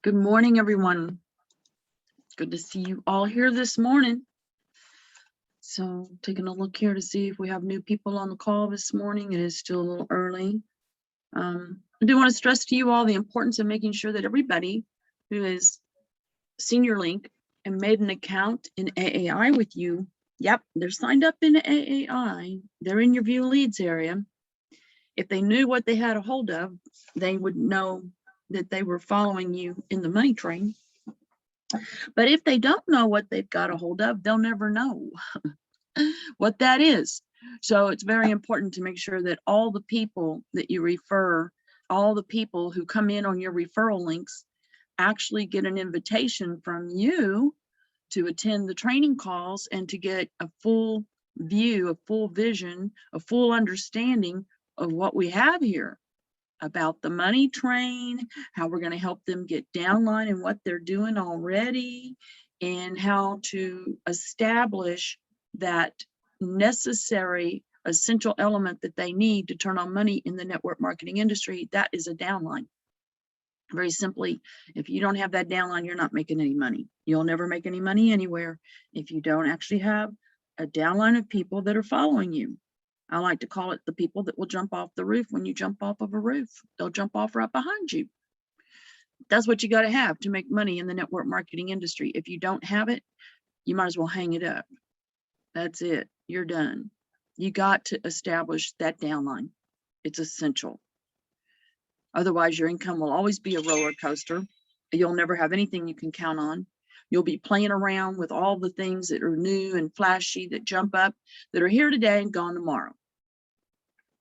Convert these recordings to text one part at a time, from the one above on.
Good morning, everyone. Good to see you all here this morning. So taking a look here to see if we have new people on the call this morning. It is still a little early. I do want to stress to you all the importance of making sure that everybody who has seen your link and made an account in AAI with you, yep, they're signed up in AAI. They're in your view leads area. If they knew what they had a hold of, they would know that they were following you in the money train. But if they don't know what they've got a hold of, they'll never know what that is. So it's very important to make sure that all the people that you refer, all the people who come in on your referral links actually get an invitation from you to attend the training calls and to get a full view, a full vision, a full understanding of what we have here about the money train, how we're going to help them get downline in what they're doing already, and how to establish that necessary essential element that they need to turn on money in the network marketing industry. That is a downline. Very simply, if you don't have that downline, you're not making any money. You'll never make any money anywhere if you don't actually have a downline of people that are following you. I like to call it the people that will jump off the roof when you jump off of a roof. They'll jump off right behind you. That's what you got to have to make money in the network marketing industry. If you don't have it, you might as well hang it up. That's it. You're done. You got to establish that downline. It's essential. Otherwise, your income will always be a roller coaster. You'll never have anything you can count on. You'll be playing around with all the things that are new and flashy that jump up, that are here today and gone tomorrow.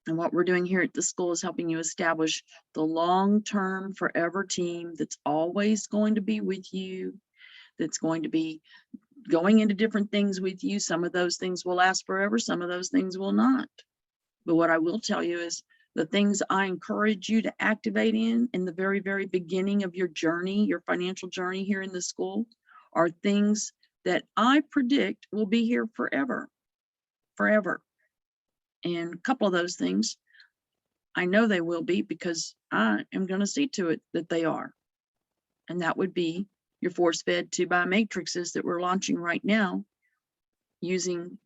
And what we're doing here at the school is helping you establish the long-term forever team that's always going to be with you, that's going to be going into different things with you. Some of those things will last forever. Some of those things will not. But what I will tell you is the things I encourage you to activate in the very, very beginning of your journey, your financial journey here in the school, are things that I predict will be here forever, forever. And a couple of those things, I know they will be because I am going to see to it that they are. And that would be your force-fed 2x matrices that we're launching right now, using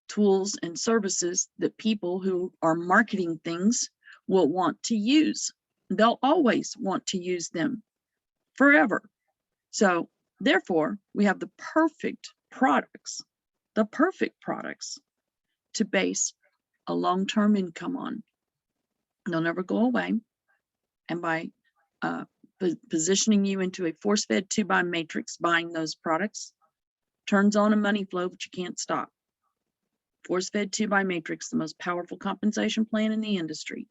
tools and services that people who are marketing things will want to use. They'll always want to use them forever. So therefore, we have the perfect products to base a long-term income on. They'll never go away. And by positioning you into a force-fed 2x matrix, buying those products turns on a money flow that you can't stop. Force-fed 2x matrix, the most powerful compensation plan in the industry.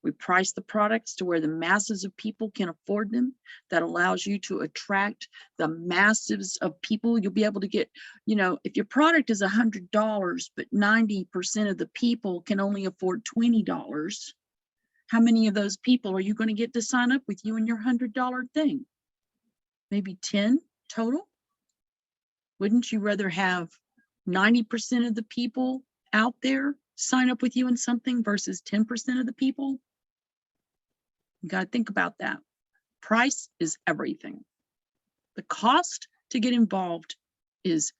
We price the products to where the masses of people can afford them. That allows you to attract the masses of people. You'll be able to get, if your product is $100, but 90% of the people can only afford $20, how many of those people are you going to get to sign up with you in your $100 thing? Maybe 10 total? Wouldn't you rather have 90% of the people out there sign up with you in something versus 10% of the people? You got to think about that. Price is everything. The cost to get involved is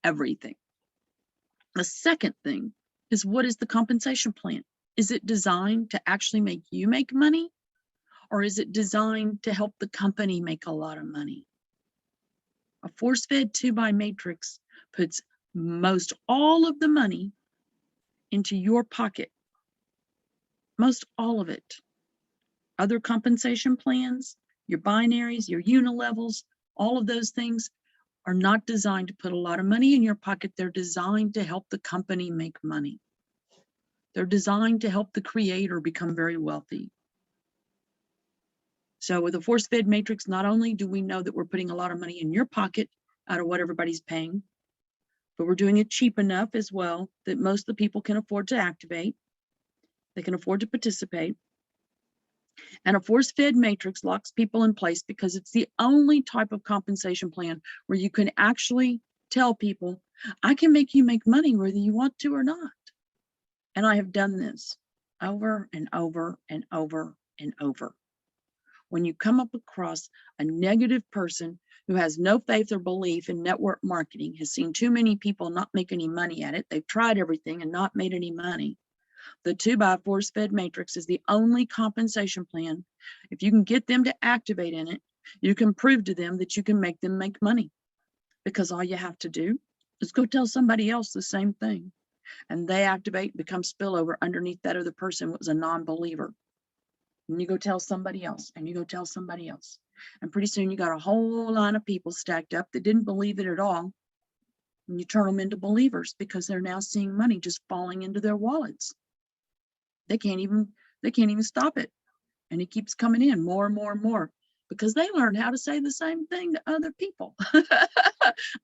everything. The second thing is, what is the compensation plan? Is it designed to actually make you make money? Or is it designed to help the company make a lot of money? A force-fed 2x matrix puts most all of the money into your pocket. Most all of it. Other compensation plans, your binaries, your unilevels, all of those things are not designed to put a lot of money in your pocket. They're designed to help the company make money. They're designed to help the creator become very wealthy. So with a force-fed matrix, not only do we know that we're putting a lot of money in your pocket out of what everybody's paying, but we're doing it cheap enough as well that most of the people can afford to activate. They can afford to participate. And a force-fed matrix locks people in place because it's the only type of compensation plan where you can actually tell people, I can make you make money whether you want to or not. And I have done this over and over and over and over. when you come up across a negative person who has no faith or belief in network marketing, has seen too many people not make any money at it, they've tried everything and not made any money, the 2x force-fed matrix is the only compensation plan. If you can get them to activate in it, you can prove to them that you can make them make money, because all you have to do is go tell somebody else the same thing, and they activate, become spillover underneath that other person who was a non-believer. And you go tell somebody else, and you go tell somebody else. And pretty soon you got a whole line of people stacked up that didn't believe it at all. And you turn them into believers because they're now seeing money just falling into their wallets. They can't even stop it. And it keeps coming in more and more and more, because they learned how to say the same thing to other people.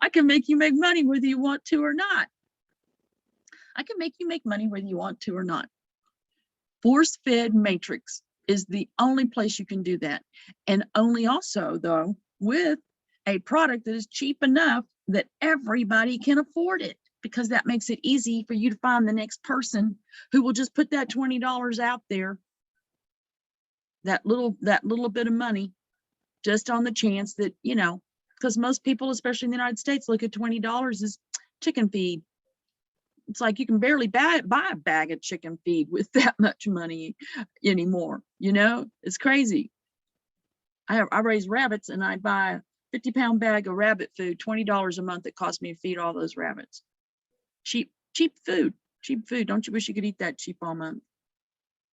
I can make you make money whether you want to or not. I can make you make money whether you want to or not. Force-fed matrix is the only place you can do that. And only also, though, with a product that is cheap enough that everybody can afford it, because that makes it easy for you to find the next person who will just put that $20 out there, that little bit of money, just on the chance that, you know, because most people, especially in the United States, look at $20 as chicken feed. It's like you can barely buy a bag of chicken feed with that much money anymore. You know, it's crazy. I raise rabbits, and I buy a 50-pound bag of rabbit food, $20 a month. It costs me to feed all those rabbits. Cheap food. Don't you wish you could eat that cheap all month?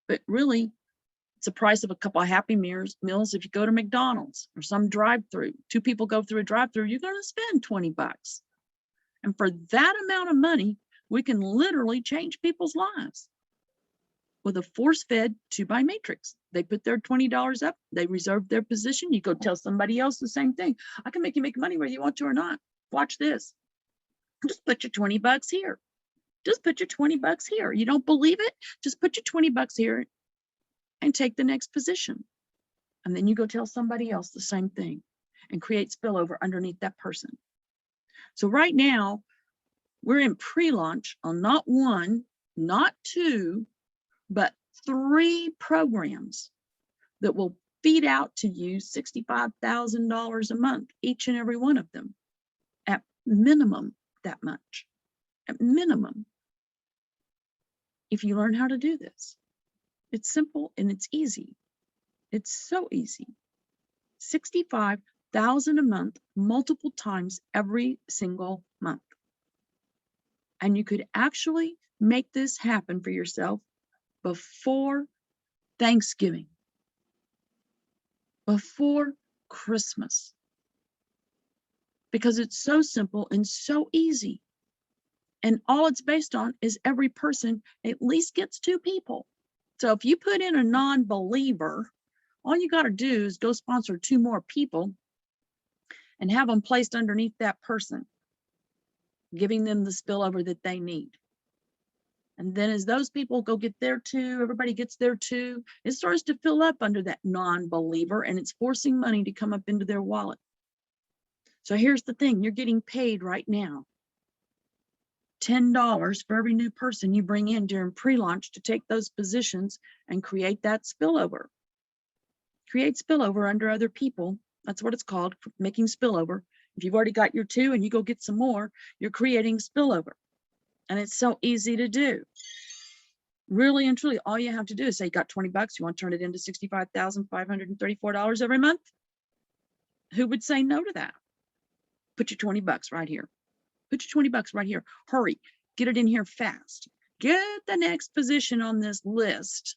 But really, it's the price of a couple of Happy Meals. If you go to McDonald's or some drive-through, 2 people go through a drive-through, you're going to spend $20. And for that amount of money, we can literally change people's lives with a force-fed 2x matrix. They put their $20 up, they reserve their position. You go tell somebody else the same thing. I can make you make money whether you want to or not. Watch this. Just put your $20 here. Just put your $20 here. You don't believe it? Just put your $20 here and take the next position. And then you go tell somebody else the same thing and create spillover underneath that person. So right now, we're in pre-launch on not 1, not 2, but 3 programs that will feed out to you $65,000 a month, each and every one of them, at minimum that much, at minimum. If you learn how to do this, it's simple and it's easy. It's so easy. $65,000 a month, multiple times every single month. And you could actually make this happen for yourself before Thanksgiving, before Christmas, because it's so simple and so easy. And all it's based on is every person at least gets 2 people. So if you put in a non-believer, all you got to do is go sponsor 2 more people and have them placed underneath that person, giving them the spillover that they need. And then as those people go get their 2, everybody gets their 2, it starts to fill up under that non-believer, and it's forcing money to come up into their wallet. So here's the thing, you're getting paid right now $10 for every new person you bring in during pre-launch to take those positions and create that spillover. Create spillover under other people. That's what it's called, making spillover. If you've already got your 2 and you go get some more, you're creating spillover. And it's so easy to do. Really and truly, all you have to do is say you got $20, you want to turn it into $65,534 every month? Who would say no to that? Put your $20 right here. Put your $20 right here. Hurry, get it in here fast. Get the next position on this list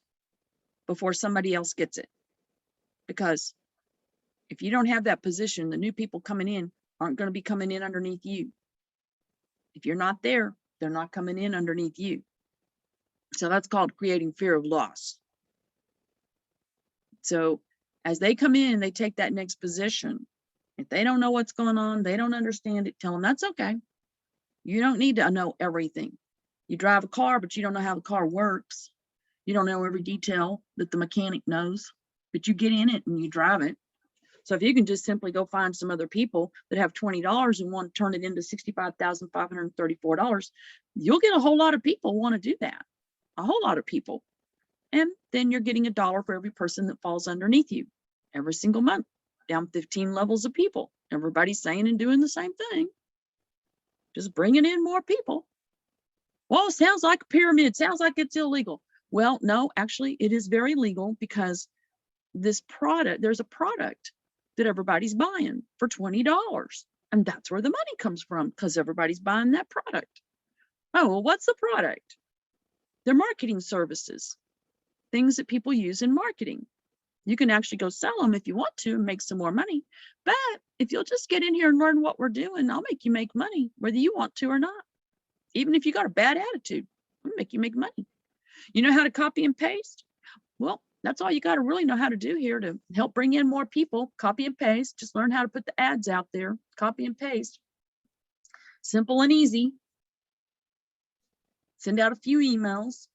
before somebody else gets it. Because if you don't have that position, the new people coming in aren't going to be coming in underneath you. If you're not there, they're not coming in underneath you. So that's called creating fear of loss. So as they come in, they take that next position. If they don't know what's going on, they don't understand it, tell them that's okay. You don't need to know everything. You drive a car, but you don't know how the car works. You don't know every detail that the mechanic knows, but you get in it and you drive it. So if you can just simply go find some other people that have $20 and want to turn it into $65,534, you'll get a whole lot of people want to do that. A whole lot of people. And then you're getting $1 for every person that falls underneath you. every single month, down 15 levels of people. Everybody's saying and doing the same thing. Just bringing in more people. Well, sounds like a pyramid. Sounds like it's illegal. Well, no, actually, it is very legal because this product, there's a product that everybody's buying for $20. And that's where the money comes from, because everybody's buying that product. Oh, well, what's the product? They're marketing services, things that people use in marketing. You can actually go sell them if you want to and make some more money. But if you'll just get in here and learn what we're doing, I'll make you make money, whether you want to or not. Even if you got a bad attitude, I'll make you make money. You know how to copy and paste? Well, that's all you got to really know how to do here to help bring in more people. Copy and paste. Just learn how to put the ads out there. Copy and paste. Simple and easy. Send out a few emails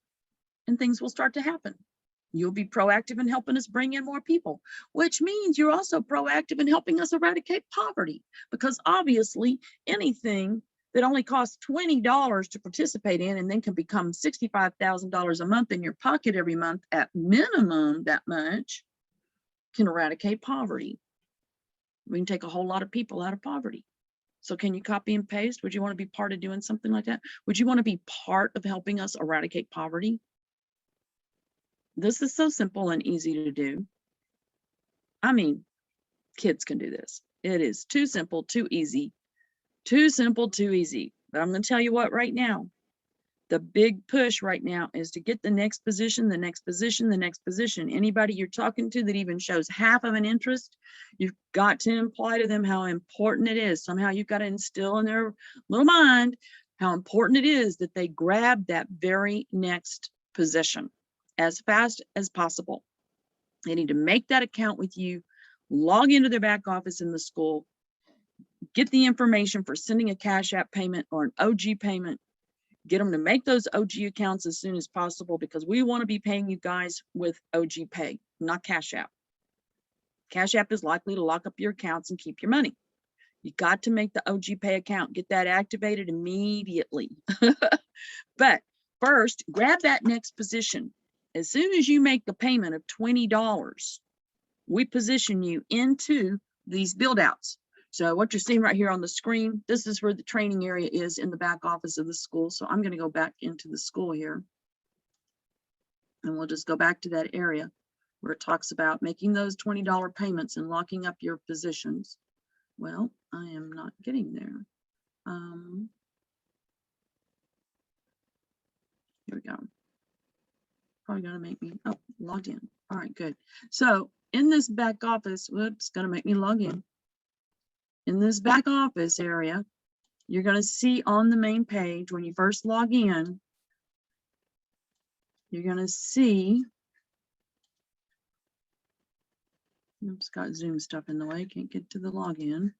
and things will start to happen. You'll be proactive in helping us bring in more people, which means you're also proactive in helping us eradicate poverty, because obviously anything that only costs $20 to participate in and then can become $65,000 a month in your pocket every month at minimum, that much can eradicate poverty. We can take a whole lot of people out of poverty. So can you copy and paste? Would you want to be part of doing something like that? Would you want to be part of helping us eradicate poverty? This is so simple and easy to do. I mean, kids can do this. It is too simple, too easy. Too simple, too easy. But I'm going to tell you what right now. The big push right now is to get the next position, the next position, the next position. Anybody you're talking to that even shows half of an interest, you've got to imply to them how important it is. Somehow you've got to instill in their little mind how important it is that they grab that very next position as fast as possible. They need to make that account with you, log into their back office in the school, get the information for sending a Cash App payment or an OG payment, get them to make those OG accounts as soon as possible, because we want to be paying you guys with OG Pay, not Cash App. Cash App is likely to lock up your accounts and keep your money. You got to make the OG Pay account, get that activated immediately. But first, grab that next position. As soon as you make the payment of $20, we position you into these build outs. So what you're seeing right here on the screen, this is where the training area is in the back office of the school. So I'm going to go back into the school here. And we'll just go back to that area where it talks about making those $20 payments and locking up your positions. Well, I am not getting there. Here we go. Probably gonna make me, oh, logged in. All right, good. So in this back office, whoops, gonna make me log in. In this back office area, you're gonna see on the main page, when you first log in, you're gonna see, oops, got Zoom stuff in the way, can't get to the login.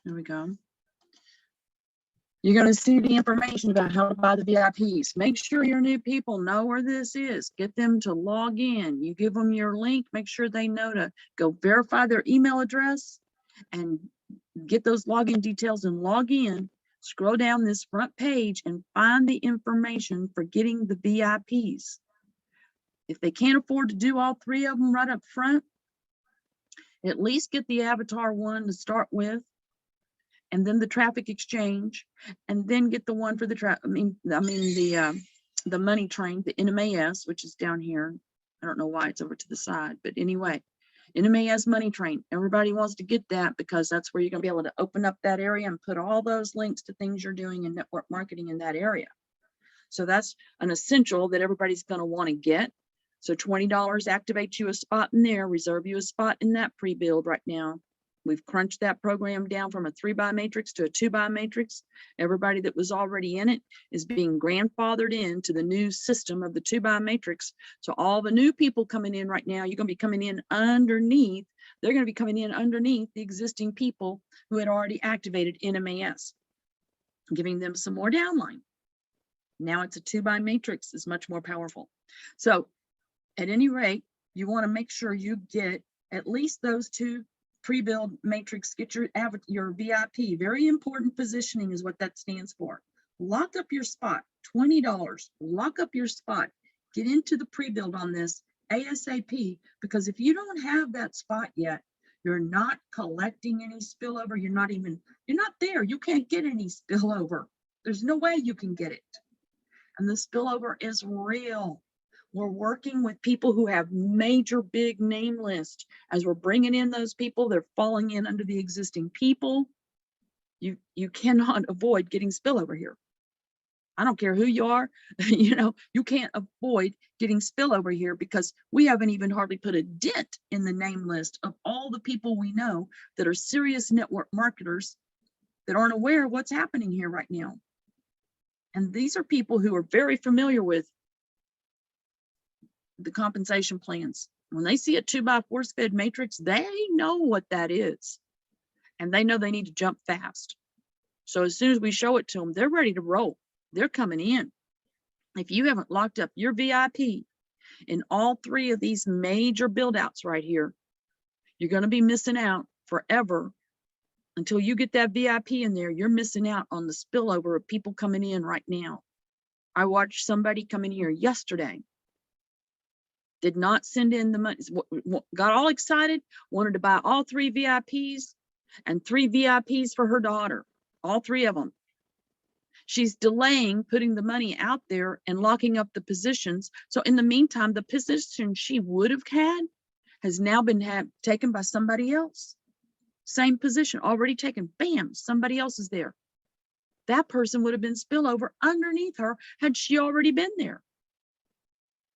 There we go. You're going to see the information about how to buy the VIPs. Make sure your new people know where this is. Get them to log in. You give them your link. Make sure they know to go verify their email address and get those login details and log in. Scroll down this front page and find the information for getting the VIPs. If they can't afford to do all three of them right up front, at least get the avatar one to start with, and then the traffic exchange, and then get the one for the the money train, the NMAS, which is down here. I don't know why it's over to the side, but anyway, NMAS money train. Everybody wants to get that because that's where you're going to be able to open up that area and put all those links to things you're doing in network marketing in that area. So that's an essential that everybody's going to want to get. So $20 activate you a spot in there, reserve you a spot in that pre-build right now. We've crunched that program down from a 3x matrix to a 2x matrix. Everybody that was already in it is being grandfathered into the new system of the 2x matrix. So all the new people coming in right now, you're going to be coming in underneath. They're going to be coming in underneath the existing people who had already activated NMAS, giving them some more downline. Now it's a 2x matrix is much more powerful. So at any rate, you want to make sure you get at least those two pre-build matrix, get your VIP. Very important positioning is what that stands for. Lock up your spot, $20, lock up your spot, get into the pre-build on this ASAP, because if you don't have that spot yet, you're not collecting any spillover. You're not there. You can't get any spillover. There's no way you can get it. And the spillover is real. We're working with people who have major big name lists. As we're bringing in those people, they're falling in under the existing people. You cannot avoid getting spillover here. I don't care who you are, you can't avoid getting spillover here because we haven't even hardly put a dent in the name list of all the people we know that are serious network marketers that aren't aware of what's happening here right now. And these are people who are very familiar with the compensation plans. When they see a 2x4 fed matrix, they know what that is. And they know they need to jump fast. So as soon as we show it to them, they're ready to roll. They're coming in. If you haven't locked up your VIP in all three of these major build outs right here, you're going to be missing out forever. Until you get that VIP in there, you're missing out on the spillover of people coming in right now. I watched somebody come in here yesterday, did not send in the money, got all excited, wanted to buy all 3 VIPs and 3 VIPs for her daughter, all 3 of them. She's delaying putting the money out there and locking up the positions. So in the meantime, the position she would have had has now been taken by somebody else. Same position already taken. Bam, somebody else is there. That person would have been spillover underneath her had she already been there.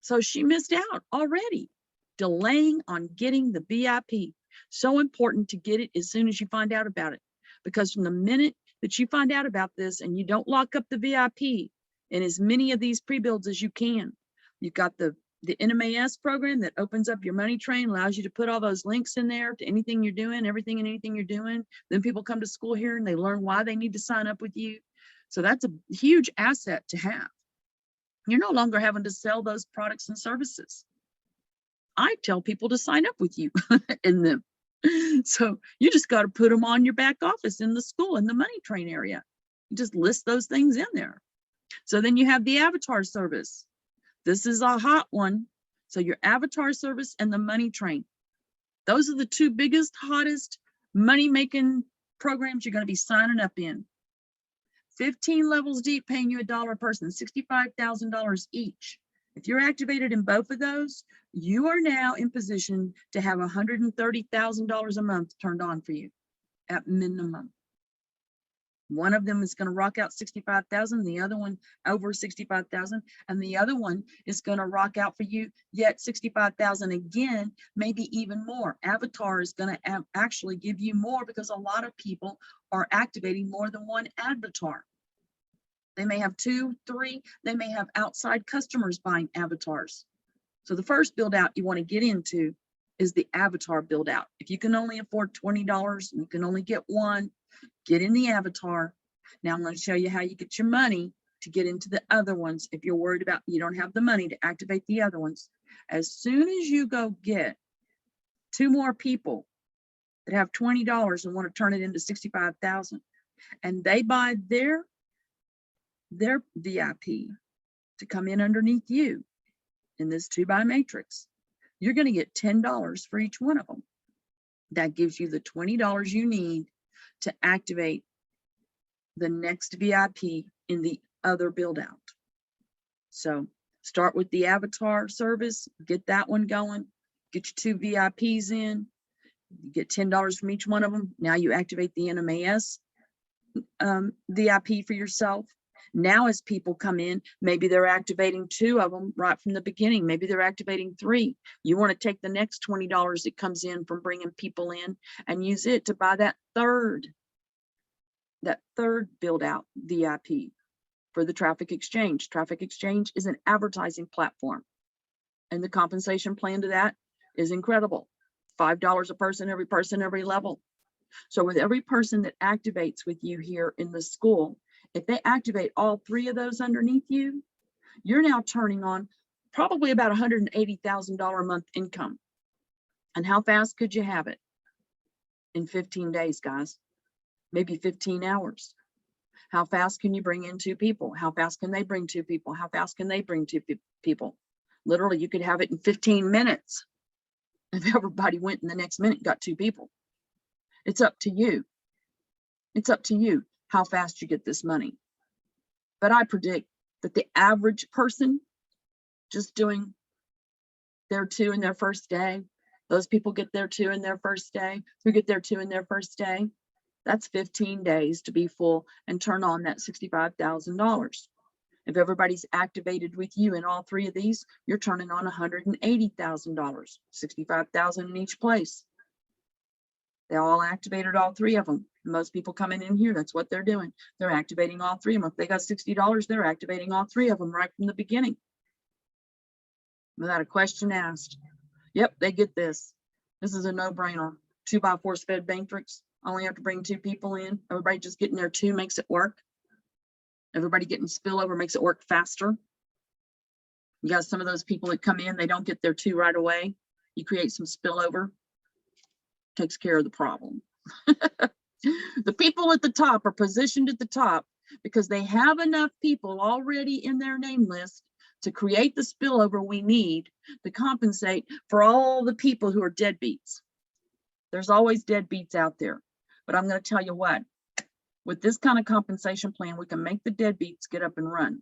So she missed out already, delaying on getting the VIP. So important to get it as soon as you find out about it, because from the minute that you find out about this and you don't lock up the VIP in as many of these pre-builds as you can, you've got the NMAS program that opens up your money train, allows you to put all those links in there to anything you're doing, everything and anything you're doing. Then people come to school here and they learn why they need to sign up with you. So that's a huge asset to have. You're no longer having to sell those products and services. I tell people to sign up with you in them. So you just got to put them on your back office in the school, in the money train area. You just list those things in there. So then you have the avatar service. This is a hot one. So your avatar service and the money train. Those are the 2 biggest, hottest money-making programs you're going to be signing up in. 15 levels deep, paying you $1 a person, $65,000 each. If you're activated in both of those, you are now in position to have $130,000 a month turned on for you at minimum. One of them is going to rock out 65,000, the other one over 65,000, and the other one is going to rock out for you yet 65,000 again, maybe even more. Avatar is going to actually give you more because a lot of people are activating more than one avatar. They may have 2, 3, they may have outside customers buying avatars. So the first build out you want to get into is the avatar build out. If you can only afford $20 and you can only get one, get in the avatar. Now I'm going to show you how you get your money to get into the other ones. If you're worried about you don't have the money to activate the other ones, as soon as you go get 2 more people that have $20 and want to turn it into 65,000, and they buy their VIP to come in underneath you in this 2x matrix, you're going to get $10 for each one of them. That gives you the $20 you need to activate the next VIP in the other build out. So start with the avatar service, get that one going, get your 2 VIPs in, you get $10 from each one of them. Now you activate the NMAS VIP for yourself. Now as people come in, maybe they're activating 2 of them right from the beginning. Maybe they're activating 3. You want to take the next $20 that comes in from bringing people in and use it to buy that third build out VIP for the Traffic Exchange. Traffic Exchange is an advertising platform, and the compensation plan to that is incredible. $5 a person, every level. So with every person that activates with you here in the school, if they activate all 3 of those underneath you, you're now turning on probably about $180,000 a month income. And how fast could you have it? In 15 days, guys, maybe 15 hours. How fast can you bring in 2 people? How fast can they bring 2 people? How fast can they bring 2 people? Literally, you could have it in 15 minutes. If everybody went in the next minute, got 2 people. It's up to you. It's up to you how fast you get this money. But I predict that the average person just doing their 2 in their first day, those people get their 2 in their first day, who get their 2 in their first day, that's 15 days to be full and turn on that $65,000. If everybody's activated with you in all 3 of these, you're turning on $180,000, 65,000 in each place. They all activated all 3 of them. Most people coming in here, that's what they're doing. They're activating all 3 of them. If they got $60, they're activating all 3 of them right from the beginning, without a question asked. Yep, they get this. This is a no-brainer. 2x4 fed matrix. Only have to bring 2 people in. Everybody just getting their 2 makes it work. Everybody getting spillover makes it work faster. You got some of those people that come in, they don't get their 2 right away. You create some spillover, takes care of the problem. The people at the top are positioned at the top because they have enough people already in their name list to create the spillover we need to compensate for all the people who are deadbeats. There's always deadbeats out there, but I'm going to tell you what, with this kind of compensation plan, we can make the deadbeats get up and run,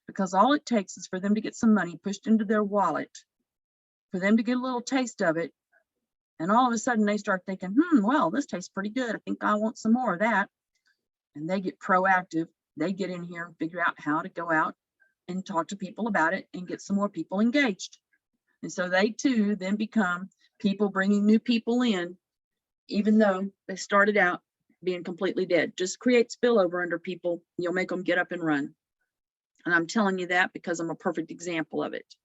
because all it takes is for them to get some money pushed into their wallet, for them to get a little taste of it, and all of a sudden they start thinking, well, this tastes pretty good. I think I want some more of that. And they get proactive. They get in here and figure out how to go out and talk to people about it and get some more people engaged. And so they too then become people bringing new people in, even though they started out being completely dead. Just create spillover under people. You'll make them get up and run. And I'm telling you that because I'm a perfect example of it.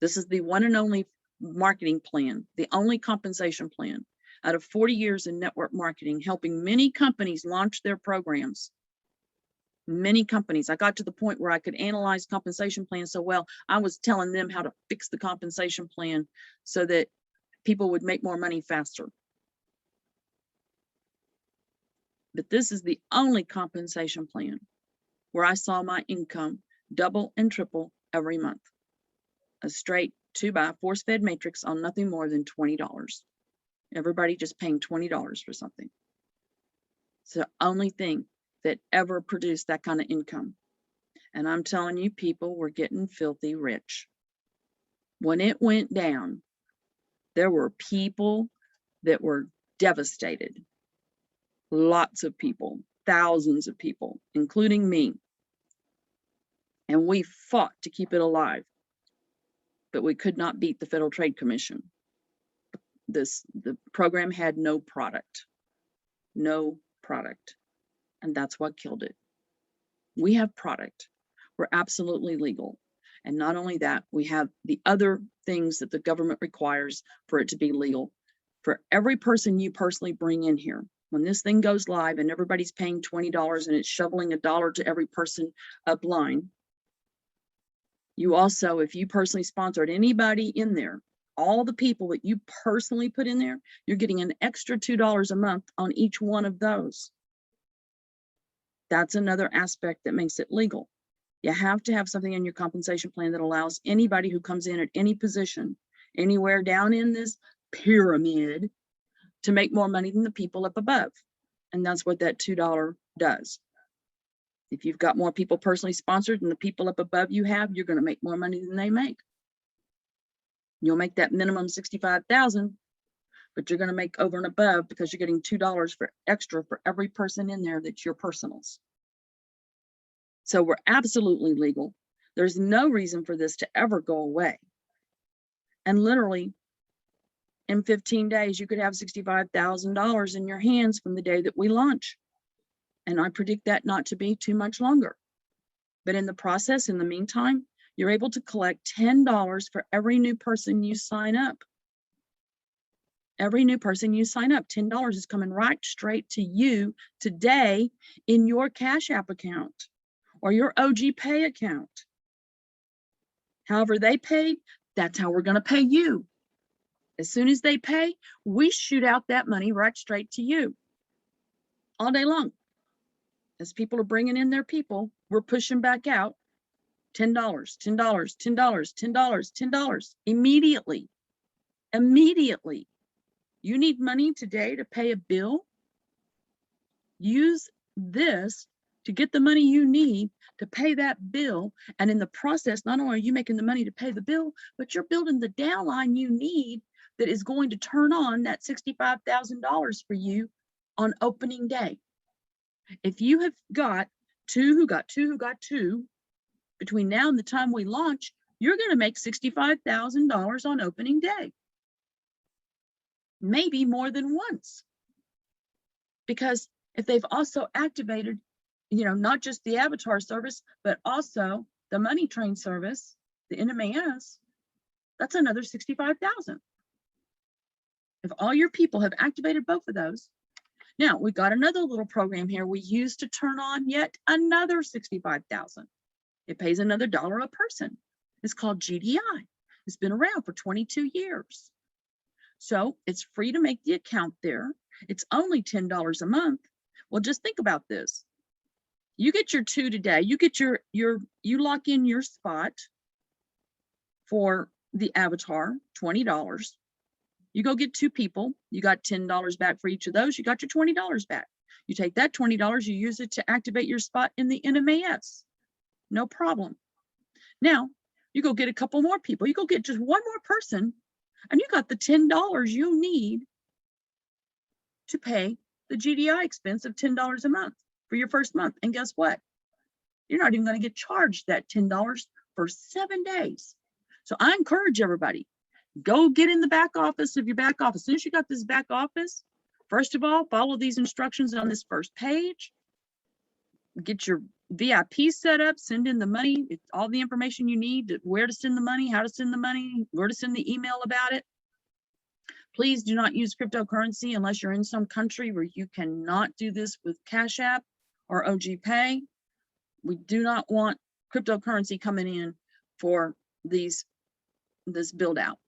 This is the one and only marketing plan, the only compensation plan out of 40 years in network marketing, helping many companies launch their programs. Many companies. I got to the point where I could analyze compensation plans so well, I was telling them how to fix the compensation plan so that people would make more money faster. But this is the only compensation plan where I saw my income double and triple every month. A straight 2x4 fed matrix on nothing more than $20. Everybody just paying $20 for something. It's the only thing that ever produced that kind of income. And I'm telling you, people were getting filthy rich. When it went down, there were people that were devastated. Lots of people, thousands of people, including me. And we fought to keep it alive. But we could not beat the Federal Trade Commission. The program had no product, and that's what killed it. We have product. We're absolutely legal. And not only that, we have the other things that the government requires for it to be legal. For every person you personally bring in here, when this thing goes live and everybody's paying $20 and it's shoveling $1 to every person upline, you also, if you personally sponsored anybody in there, all the people that you personally put in there, you're getting an extra $2 a month on each one of those. That's another aspect that makes it legal. You have to have something in your compensation plan that allows anybody who comes in at any position, anywhere down in this pyramid, to make more money than the people up above. And that's what that $2 does. If you've got more people personally sponsored than the people up above you have, you're going to make more money than they make. You'll make that minimum $65,000, but you're going to make over and above because you're getting $2 for extra for every person in there that's your personals. So we're absolutely legal. There's no reason for this to ever go away. And literally, in 15 days, you could have $65,000 in your hands from the day that we launch. And I predict that not to be too much longer. But in the process, in the meantime, you're able to collect $10 for every new person you sign up. Every new person you sign up, $10 is coming right straight to you today in your Cash App account or your OG Pay account. However they paid, that's how we're going to pay you. As soon as they pay, we shoot out that money right straight to you all day long. As people are bringing in their people, we're pushing back out $10, $10, $10, $10, $10 immediately. Immediately. You need money today to pay a bill? Use this to get the money you need to pay that bill. And in the process, not only are you making the money to pay the bill, but you're building the downline you need that is going to turn on that $65,000 for you on opening day. If you have got two between now and the time we launch, you're going to make $65,000 on opening day. Maybe more than once. Because if they've also activated, not just the avatar service, but also the money train service, the NMAS, that's another $65,000. If all your people have activated both of those, now we've got another little program here we use to turn on yet another $65,000. It pays another $1 a person. It's called GDI. It's been around for 22 years. So it's free to make the account there. It's only $10 a month. Well, just think about this. You get your 2 today. You get you lock in your spot for the avatar, $20. You go get 2 people. You got $10 back for each of those. You got your $20 back. You take that $20, you use it to activate your spot in the NMAS. No problem. Now, you go get a couple more people. You go get just one more person, and you got the $10 you need to pay the GDI expense of $10 a month for your first month. And guess what? You're not even going to get charged that $10 for 7 days. So I encourage everybody, go get in the back office of your back office. As soon as you got this back office, first of all, follow these instructions on this first page. Get your VIP set up, send in the money, all the information you need, where to send the money, how to send the money, where to send the email about it. Please do not use cryptocurrency unless you're in some country where you cannot do this with Cash App or OG Pay. We do not want cryptocurrency coming in for this build out.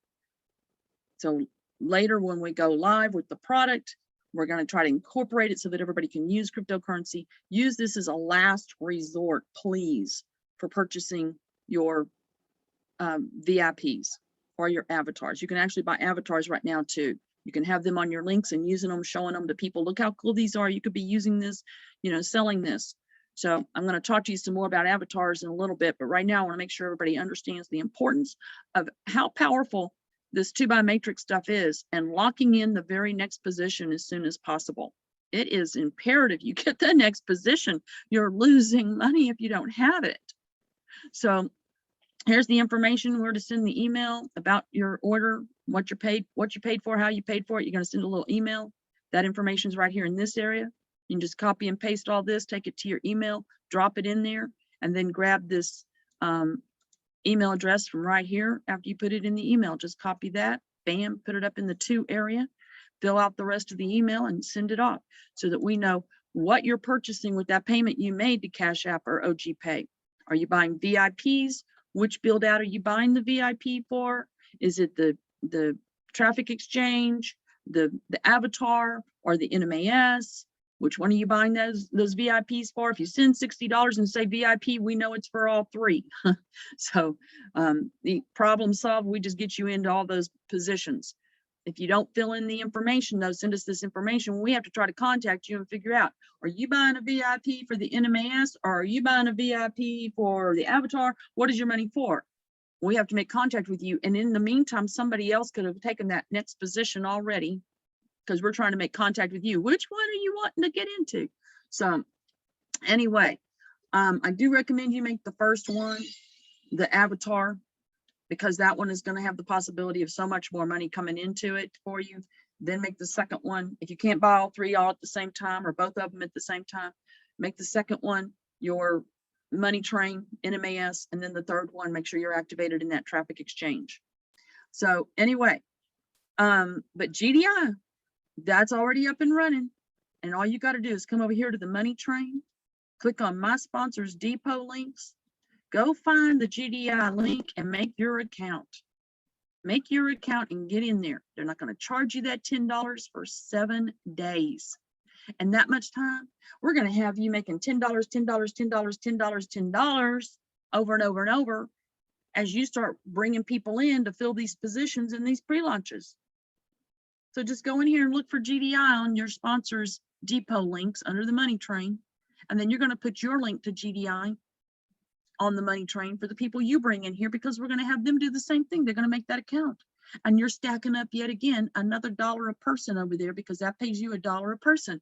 So later when we go live with the product, we're going to try to incorporate it so that everybody can use cryptocurrency. Use this as a last resort, please, for purchasing your VIPs or your avatars. You can actually buy avatars right now too. You can have them on your links and using them, showing them to people. Look how cool these are. You could be using this, selling this. So I'm going to talk to you some more about avatars in a little bit, but right now I want to make sure everybody understands the importance of how powerful this 2x matrix stuff is and locking in the very next position as soon as possible. It is imperative you get the next position. You're losing money if you don't have it. So here's the information where to send the email about your order, what you paid for, how you paid for it. You're going to send a little email. That information is right here in this area. You can just copy and paste all this, take it to your email, drop it in there, and then grab this email address from right here. After you put it in the email, just copy that, bam, put it up in the to area, fill out the rest of the email and send it off so that we know what you're purchasing with that payment you made to Cash App or OG Pay. Are you buying VIPs? Which build out are you buying the VIP for? Is it the traffic exchange, the avatar, or the NMAS? Which one are you buying those VIPs for? If you send $60 and say VIP, we know it's for all 3. So the problem solved, we just get you into all those positions. If you don't fill in the information, though, send us this information. We have to try to contact you and figure out, are you buying a VIP for the NMAS or are you buying a VIP for the avatar? What is your money for? We have to make contact with you. And in the meantime, somebody else could have taken that next position already, because we're trying to make contact with you. Which one are you wanting to get into? So anyway, I do recommend you make the first one, the avatar, because that one is going to have the possibility of so much more money coming into it for you. Then make the second one. If you can't buy all 3 all at the same time or both of them at the same time, make the second one your money train, NMAS, and then the third one, make sure you're activated in that traffic exchange. So anyway, but GDI, that's already up and running. And all you got to do is come over here to the money train, click on my sponsors depot links, go find the GDI link and make your account. Make your account and get in there. They're not going to charge you that $10 for 7 days. And that much time, we're going to have you making $10, $10, $10, $10, $10, $10 over and over and over as you start bringing people in to fill these positions in these pre-launches. So just go in here and look for GDI on your sponsors depot links under the money train. And then you're going to put your link to GDI on the money train for the people you bring in here, because we're going to have them do the same thing. They're going to make that account. And you're stacking up yet again another $1 a person over there, because that pays you $1 a person.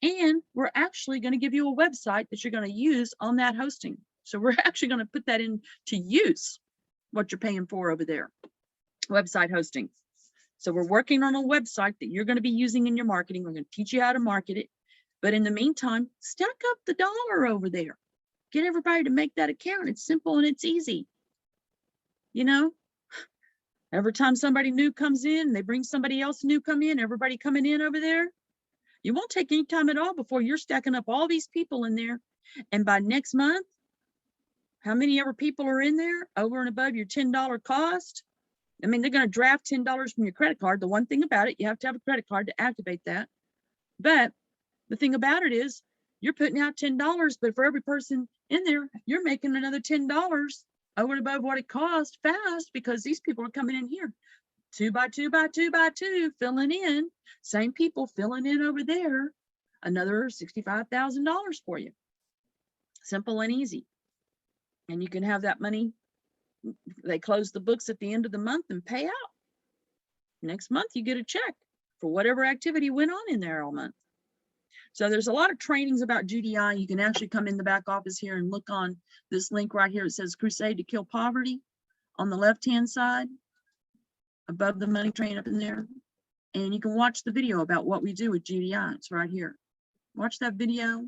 And we're actually going to give you a website that you're going to use on that hosting. So we're actually going to put that into use, what you're paying for over there, website hosting. So we're working on a website that you're going to be using in your marketing. We're going to teach you how to market it. But in the meantime, stack up the $1 over there. Get everybody to make that account. It's simple and it's easy. You know, every time somebody new comes in, they bring somebody else new come in, everybody coming in over there. You won't take any time at all before you're stacking up all these people in there. And by next month, how many ever people are in there over and above your $10 cost? I mean, they're going to draft $10 from your credit card. The one thing about it, you have to have a credit card to activate that. But the thing about it is you're putting out $10, but for every person in there, you're making another $10 over and above what it costs fast, because these people are coming in here 2 by 2 by 2 by 2, filling in, same people filling in over there, another $65,000 for you. Simple and easy. And you can have that money. They close the books at the end of the month and pay out. Next month, you get a check for whatever activity went on in there all month. So there's a lot of trainings about GDI. You can actually come in the back office here and look on this link right here. It says Crusade to Kill Poverty on the left-hand side, above the money train up in there. And you can watch the video about what we do with GDI. It's right here. Watch that video,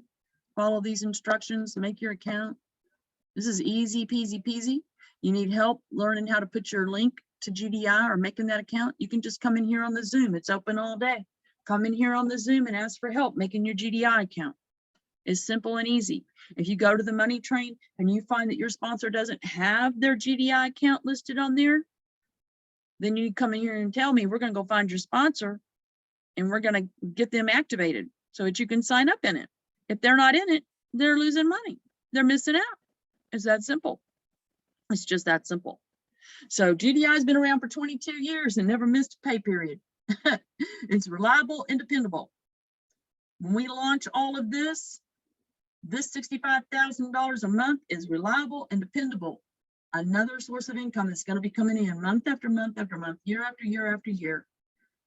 follow these instructions, make your account. This is easy peasy peasy. You need help learning how to put your link to GDI or making that account, you can just come in here on the Zoom. It's open all day. Come in here on the Zoom and ask for help making your GDI account. It's simple and easy. If you go to the money train and you find that your sponsor doesn't have their GDI account listed on there, then you come in here and tell me, we're going to go find your sponsor and we're going to get them activated so that you can sign up in it. If they're not in it, they're losing money. They're missing out. It's that simple. It's just that simple. So GDI has been around for 22 years and never missed a pay period. It's reliable and dependable. When we launch all of this $65,000 a month is reliable and dependable. Another source of income that's going to be coming in month after month after month, year after year after year.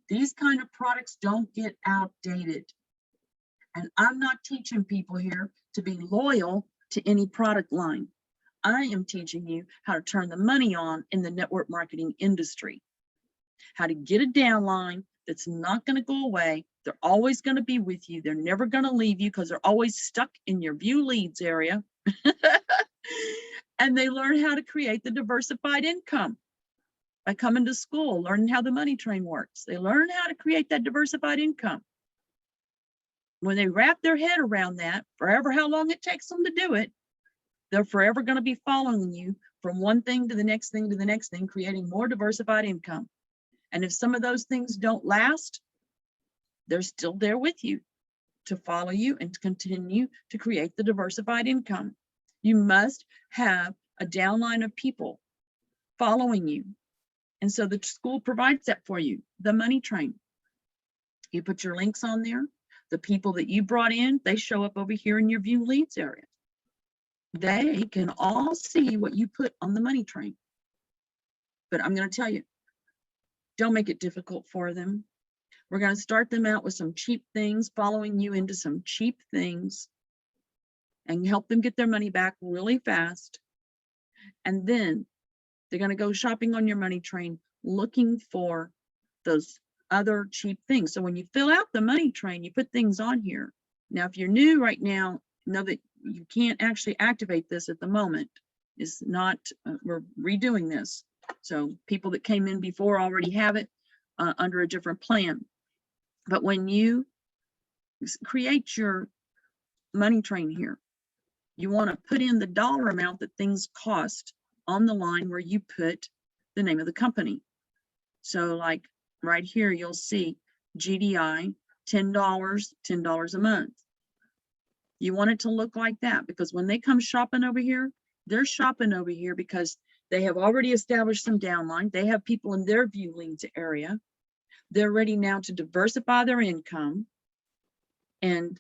These kind of products don't get outdated. And I'm not teaching people here to be loyal to any product line. I am teaching you how to turn the money on in the network marketing industry, how to get a downline that's not going to go away. They're always going to be with you. They're never going to leave you because they're always stuck in your view leads area. And they learn how to create the diversified income by coming to school, learning how the money train works. They learn how to create that diversified income. When they wrap their head around that, forever how long it takes them to do it, they're forever going to be following you from one thing to the next thing to the next thing, creating more diversified income. And if some of those things don't last, they're still there with you to follow you and to continue to create the diversified income. You must have a downline of people following you. And so the school provides that for you, the money train. You put your links on there. The people that you brought in, they show up over here in your view leads area. They can all see what you put on the money train. But I'm going to tell you, don't make it difficult for them. We're going to start them out with some cheap things, following you into some cheap things, and help them get their money back really fast. And then they're going to go shopping on your money train, looking for those other cheap things. So when you fill out the money train, you put things on here. Now, if you're new right now, know that you can't actually activate this at the moment. It's not, we're redoing this. So people that came in before already have it under a different plan. But when you create your money train here, you want to put in the dollar amount that things cost on the line where you put the name of the company. So like right here, you'll see GDI, $10 a month. You want it to look like that, because when they come shopping over here, They're shopping over here because they have already established some downline. They have people in their view lanes area. They're ready now to diversify their income. And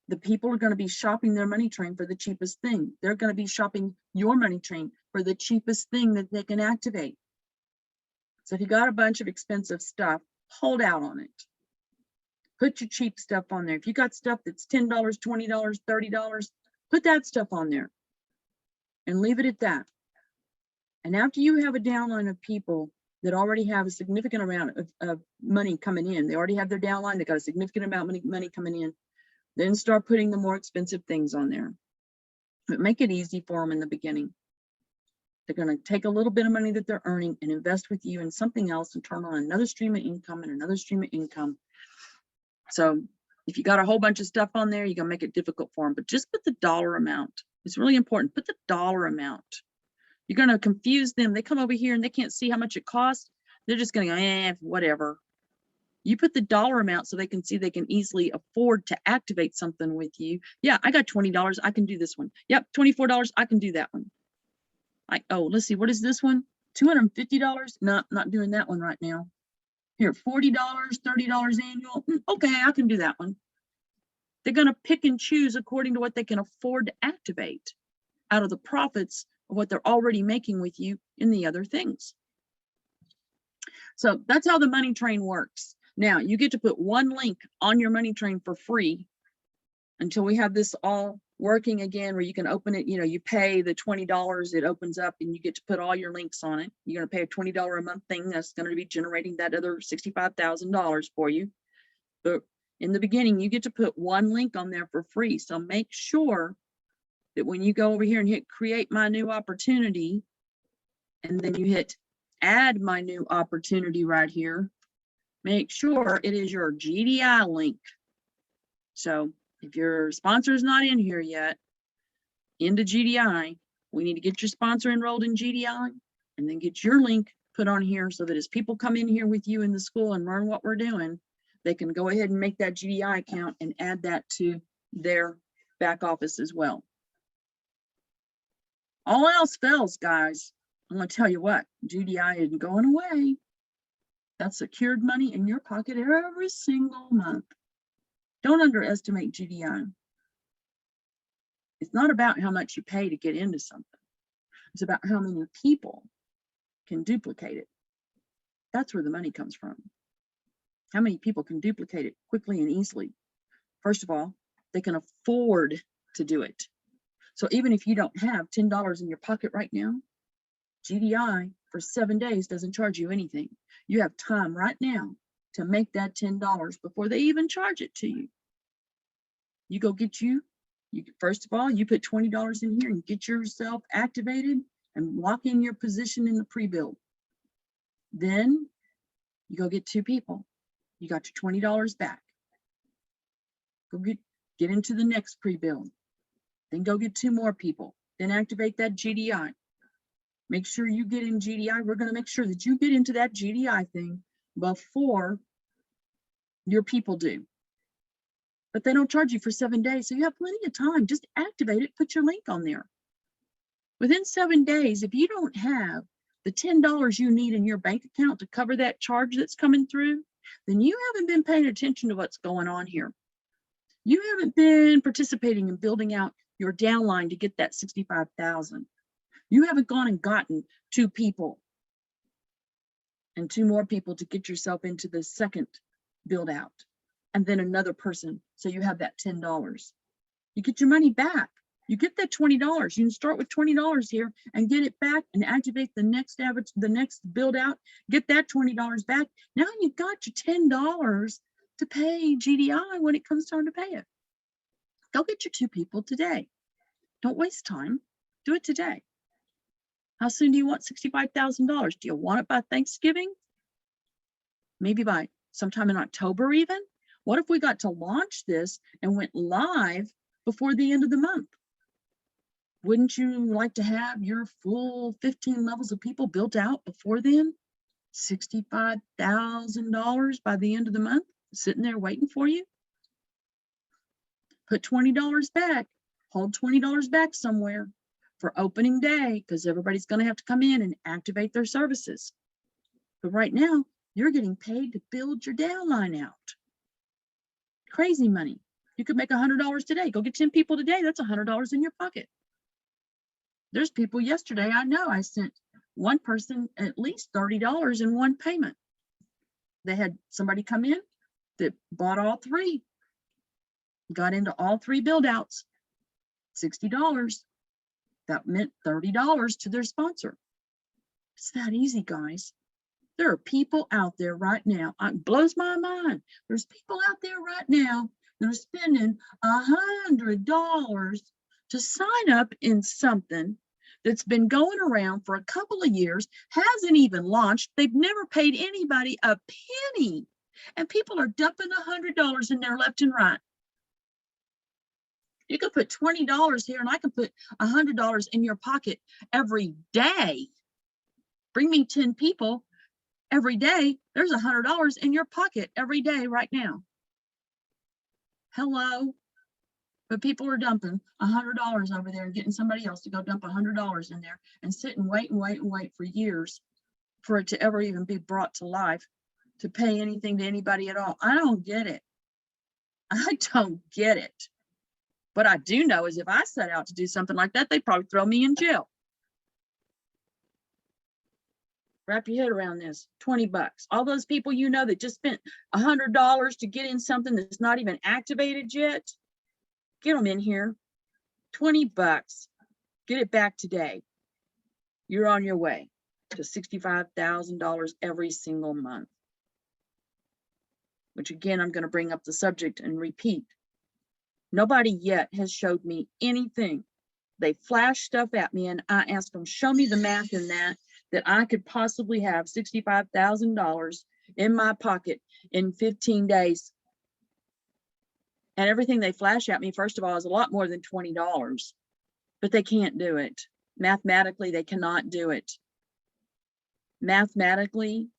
the people are going to be shopping their money train for the cheapest thing. They're going to be shopping your money train for the cheapest thing that they can activate. So if you got a bunch of expensive stuff, hold out on it. Put your cheap stuff on there. If you got stuff that's $10, $20, $30, put that stuff on there and leave it at that. And after you have a downline of people that already have a significant amount of money coming in, they already have their downline, they got a significant amount of money coming in, then start putting the more expensive things on there. But make it easy for them in the beginning. They're going to take a little bit of money that they're earning and invest with you in something else and turn on another stream of income and another stream of income. So if you got a whole bunch of stuff on there, you're going to make it difficult for them. But just put the dollar amount. It's really important. Put the dollar amount. You're going to confuse them. They come over here and they can't see how much it costs. They're just going to go, whatever. You put the dollar amount so they can see they can easily afford to activate something with you. Yeah, I got $20. I can do this one. Yep, $24. I can do that one. Oh, let's see. What is this one? $250? No, not doing that one right now. Here, $40, $30 annual. Okay, I can do that one. They're going to pick and choose according to what they can afford to activate out of the profits of what they're already making with you in the other things. So that's how the money train works. Now you get to put one link on your money train for free until we have this all working again, where you can open it. You know, you pay the $20, it opens up and you get to put all your links on it. You're going to pay a $20 a month thing that's going to be generating that other $65,000 for you. But in the beginning, you get to put one link on there for free. So make sure that when you go over here and hit create my new opportunity, and then you hit add my new opportunity right here, make sure it is your GDI link. So if your sponsor is not in here yet, into GDI, we need to get your sponsor enrolled in GDI and then get your link put on here so that as people come in here with you in the school and learn what we're doing, they can go ahead and make that GDI account and add that to their back office as well. All else fails, guys. I'm going to tell you what, GDI isn't going away. That's secured money in your pocket every single month. Don't underestimate GDI. It's not about how much you pay to get into something. It's about how many people can duplicate it. That's where the money comes from. How many people can duplicate it quickly and easily? First of all, they can afford to do it. So even if you don't have $10 in your pocket right now, GDI for 7 days doesn't charge you anything. You have time right now to make that $10 before they even charge it to you. You go get first of all, you put $20 in here and get yourself activated and lock in your position in the pre-build. Then you go get 2 people. You got your $20 back. Go get into the next pre-build. Then go get 2 more people. Then activate that GDI. Make sure you get in GDI. We're going to make sure that you get into that GDI thing before your people do. But they don't charge you for 7 days, so you have plenty of time. Just activate it, put your link on there. Within 7 days, if you don't have the $10 you need in your bank account to cover that charge that's coming through, then you haven't been paying attention to what's going on here. You haven't been participating in building out your downline to get that $65,000. You haven't gone and gotten 2 people and 2 more people to get yourself into the second build out, and then another person. So you have that $10. You get your money back. You get that $20. You can start with $20 here and get it back and activate the next average, the next build out, get that $20 back. Now you got your $10 to pay GDI when it comes time to pay it. Go get your 2 people today. Don't waste time. Do it today. How soon do you want $65,000? Do you want it by Thanksgiving? Maybe by sometime in October even? What if we got to launch this and went live before the end of the month? Wouldn't you like to have your full 15 levels of people built out before then? $65,000 by the end of the month, sitting there waiting for you? Put $20 back, hold $20 back somewhere. for opening day because everybody's going to have to come in and activate their services. But right now, you're getting paid to build your downline out. Crazy money. You could make $100 today. Go get 10 people today. That's $100 in your pocket. There's people yesterday, I know I sent one person at least $30 in one payment. They had somebody come in that bought all three, got into all three build outs, $60. That meant $30 to their sponsor. It's that easy, guys. There are people out there right now. It blows my mind. There's people out there right now that are spending $100 to sign up in something that's been going around for a couple of years, hasn't even launched. They've never paid anybody a penny. And people are dumping $100 in there left and right. You could put $20 here and I can put $100 in your pocket every day. Bring me 10 people every day. There's $100 in your pocket every day right now. Hello. But people are dumping $100 over there and getting somebody else to go dump $100 in there and sit and wait and wait and wait for years for it to ever even be brought to life to pay anything to anybody at all. I don't get it. I don't get it. What I do know is if I set out to do something like that, they'd probably throw me in jail. Wrap your head around this. 20 bucks. All those people you know that just spent $100 to get in something that's not even activated yet, get them in here. 20 bucks. Get it back today. You're on your way to $65,000 every single month. Which again, I'm going to bring up the subject and repeat. Nobody yet has showed me anything. They flash stuff at me and I ask them, show me the math in that I could possibly have $65,000 in my pocket in 15 days. And everything they flash at me, first of all, is a lot more than $20, but they can't do it. Mathematically, they cannot do it. Mathematically,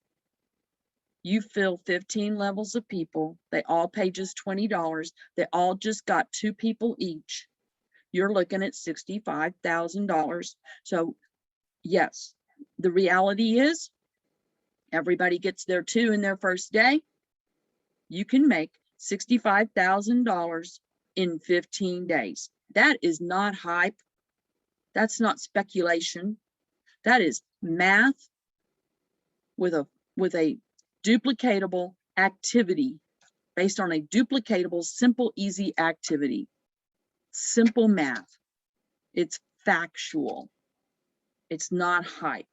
you fill 15 levels of people. They all pay just $20. They all just got 2 people each. You're looking at $65,000. So yes, the reality is everybody gets their 2 in their first day. You can make $65,000 in 15 days. That is not hype. That's not speculation. That is math with a duplicatable activity based on a duplicatable, simple, easy activity. Simple math. It's factual. It's not hype.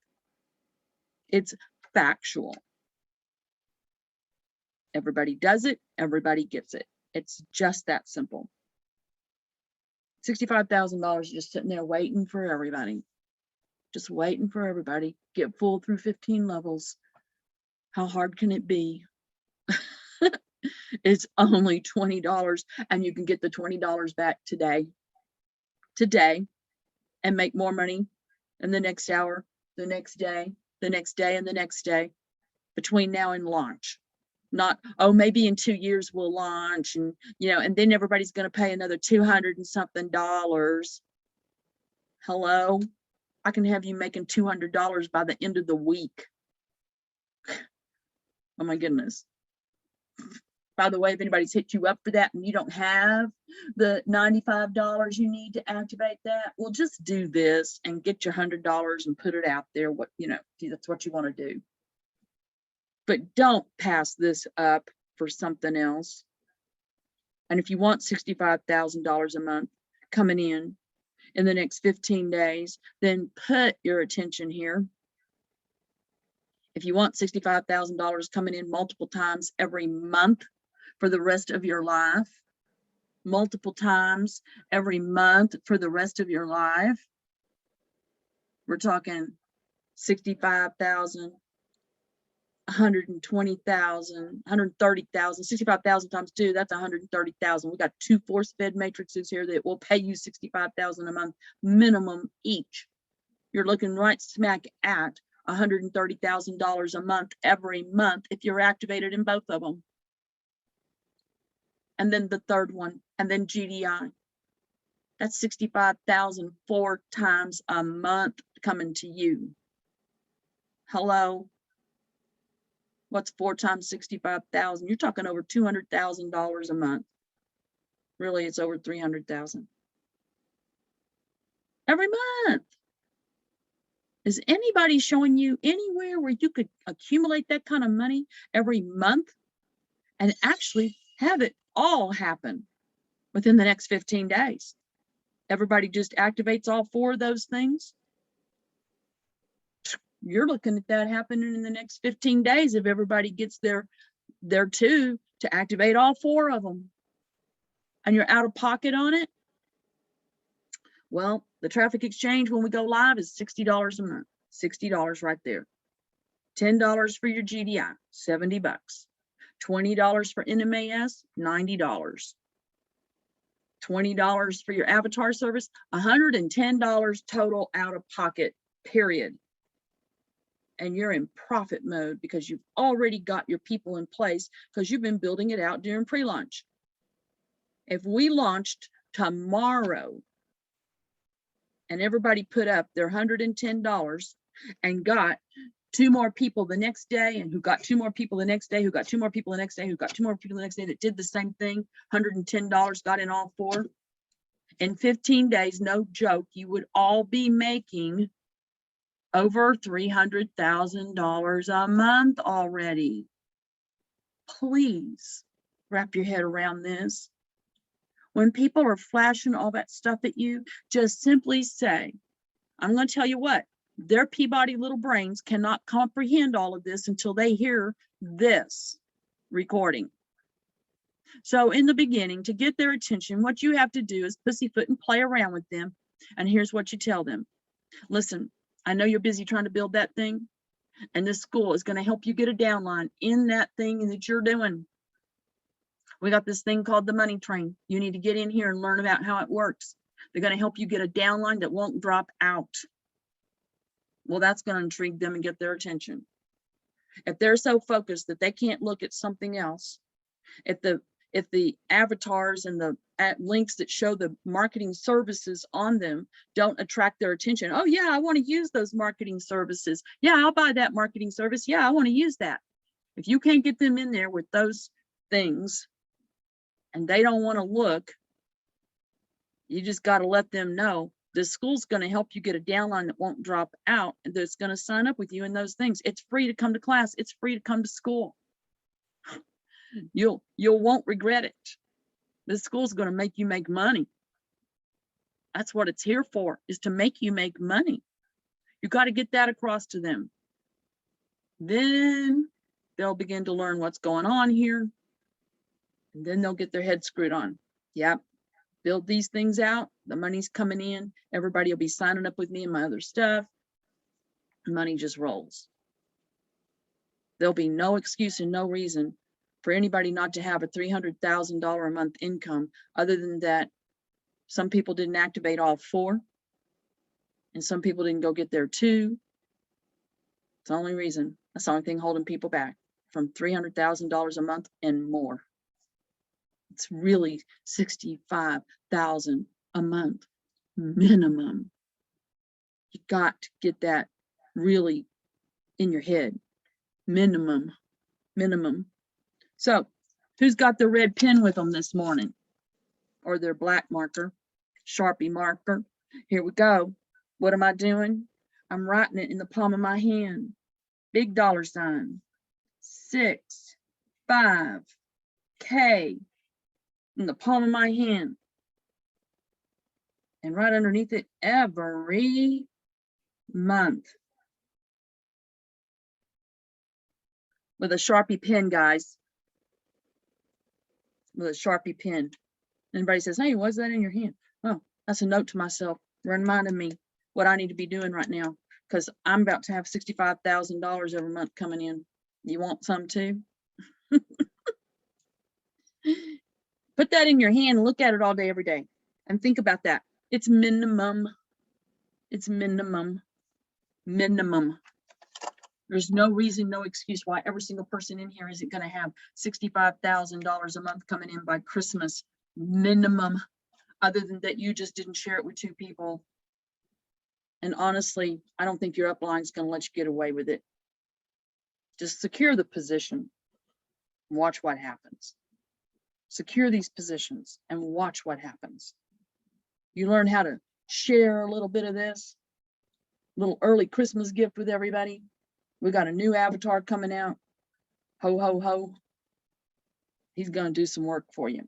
It's factual. Everybody does it. Everybody gets it. It's just that simple. $65,000 just sitting there waiting for everybody. Just waiting for everybody. Get full through 15 levels. How hard can it be? It's only $20 and you can get the $20 back today, and make more money in the next hour, the next day, the next day, and the next day between now and launch. Not, oh, maybe in 2 years we'll launch and, and then everybody's going to pay another $200 and something. Hello? I can have you making $200 by the end of the week. Oh my goodness. By the way, if anybody's hit you up for that and you don't have the $95 you need to activate that, well, just do this and get your $100 and put it out there. That's what you want to do. But don't pass this up for something else. And if you want $65,000 a month coming in the next 15 days, then put your attention here. If you want $65,000 coming in multiple times every month for the rest of your life, multiple times every month for the rest of your life, we're talking 65,000, 120,000, 130,000, 65,000 times 2, that's 130,000. We got 2 force-fed matrices here that will pay you 65,000 a month minimum each. You're looking right smack at $130,000 a month every month if you're activated in both of them. And then the third one, and then GDI. That's 65,000 4 times a month coming to you. Hello? What's 4 times 65,000? You're talking over $200,000 a month. Really, it's over 300,000 every month. Is anybody showing you anywhere where you could accumulate that kind of money every month and actually have it all happen within the next 15 days? Everybody just activates all 4 of those things. You're looking at that happening in the next 15 days if everybody gets their 2 to activate all 4 of them. And you're out of pocket on it. Well, the traffic exchange when we go live is $60 a month. $60 right there. $10 for your GDI, $70. $20 for NMAS, $90. $20 for your avatar service, $110 total out of pocket, period. And you're in profit mode because you've already got your people in place because you've been building it out during pre-launch. If we launched tomorrow and everybody put up their $110 and got 2 more people the next day, and who got 2 more people the next day, who got 2 more people the next day, who got 2 more people the next day that did the same thing, $110, got in all 4. In 15 days, no joke, you would all be making over $300,000 a month already. Please wrap your head around this. When people are flashing all that stuff at you, just simply say, I'm going to tell you what, their Peabody little brains cannot comprehend all of this until they hear this recording. So in the beginning, to get their attention, what you have to do is pussyfoot and play around with them. And here's what you tell them. Listen, I know you're busy trying to build that thing, and this school is going to help you get a downline in that thing that you're doing. We got this thing called the money train. You need to get in here and learn about how it works. They're going to help you get a downline that won't drop out. Well, that's going to intrigue them and get their attention. If they're so focused that they can't look at something else, if the avatars and the links that show the marketing services on them don't attract their attention. Oh yeah, I want to use those marketing services. Yeah, I'll buy that marketing service. Yeah, I want to use that. If you can't get them in there with those things and they don't want to look, you just got to let them know the school's going to help you get a downline that won't drop out and that's going to sign up with you in those things. It's free to come to class. It's free to come to school. You won't regret it. This school's going to make you make money. That's what it's here for, is to make you make money. You got to get that across to them. Then they'll begin to learn what's going on here. And then they'll get their head screwed on. Yep. Build these things out. The money's coming in. Everybody will be signing up with me and my other stuff. Money just rolls. There'll be no excuse and no reason for anybody not to have a $300,000 a month income, other than that some people didn't activate all 4 and some people didn't go get their 2. It's the only reason. That's the only thing holding people back from $300,000 a month and more. It's really $65,000 a month minimum. You got to get that really in your head. Minimum. So who's got the red pen with them this morning, or their black marker, Sharpie marker? Here we go. What am I doing? I'm writing it in the palm of my hand. Big $sign 6 5 K in the palm of my hand, and right underneath it, every month, with a Sharpie pen, guys. With a Sharpie pen. Anybody says, hey, what's that in your hand? Oh, that's a note to myself, reminding me what I need to be doing right now, because I'm about to have $65,000 every month coming in. You want some too? Put that in your hand and look at it all day, every day, and think about that. It's minimum. It's minimum. There's no reason, no excuse why every single person in here isn't going to have $65,000 a month coming in by Christmas. Minimum. other than that you just didn't share it with 2 people. And honestly, I don't think your upline's gonna let you get away with it. Just secure the position and watch what happens. Secure these positions and watch what happens. You learn how to share a little bit of this, little early Christmas gift with everybody. We got a new avatar coming out. Ho, ho, ho. He's gonna do some work for you.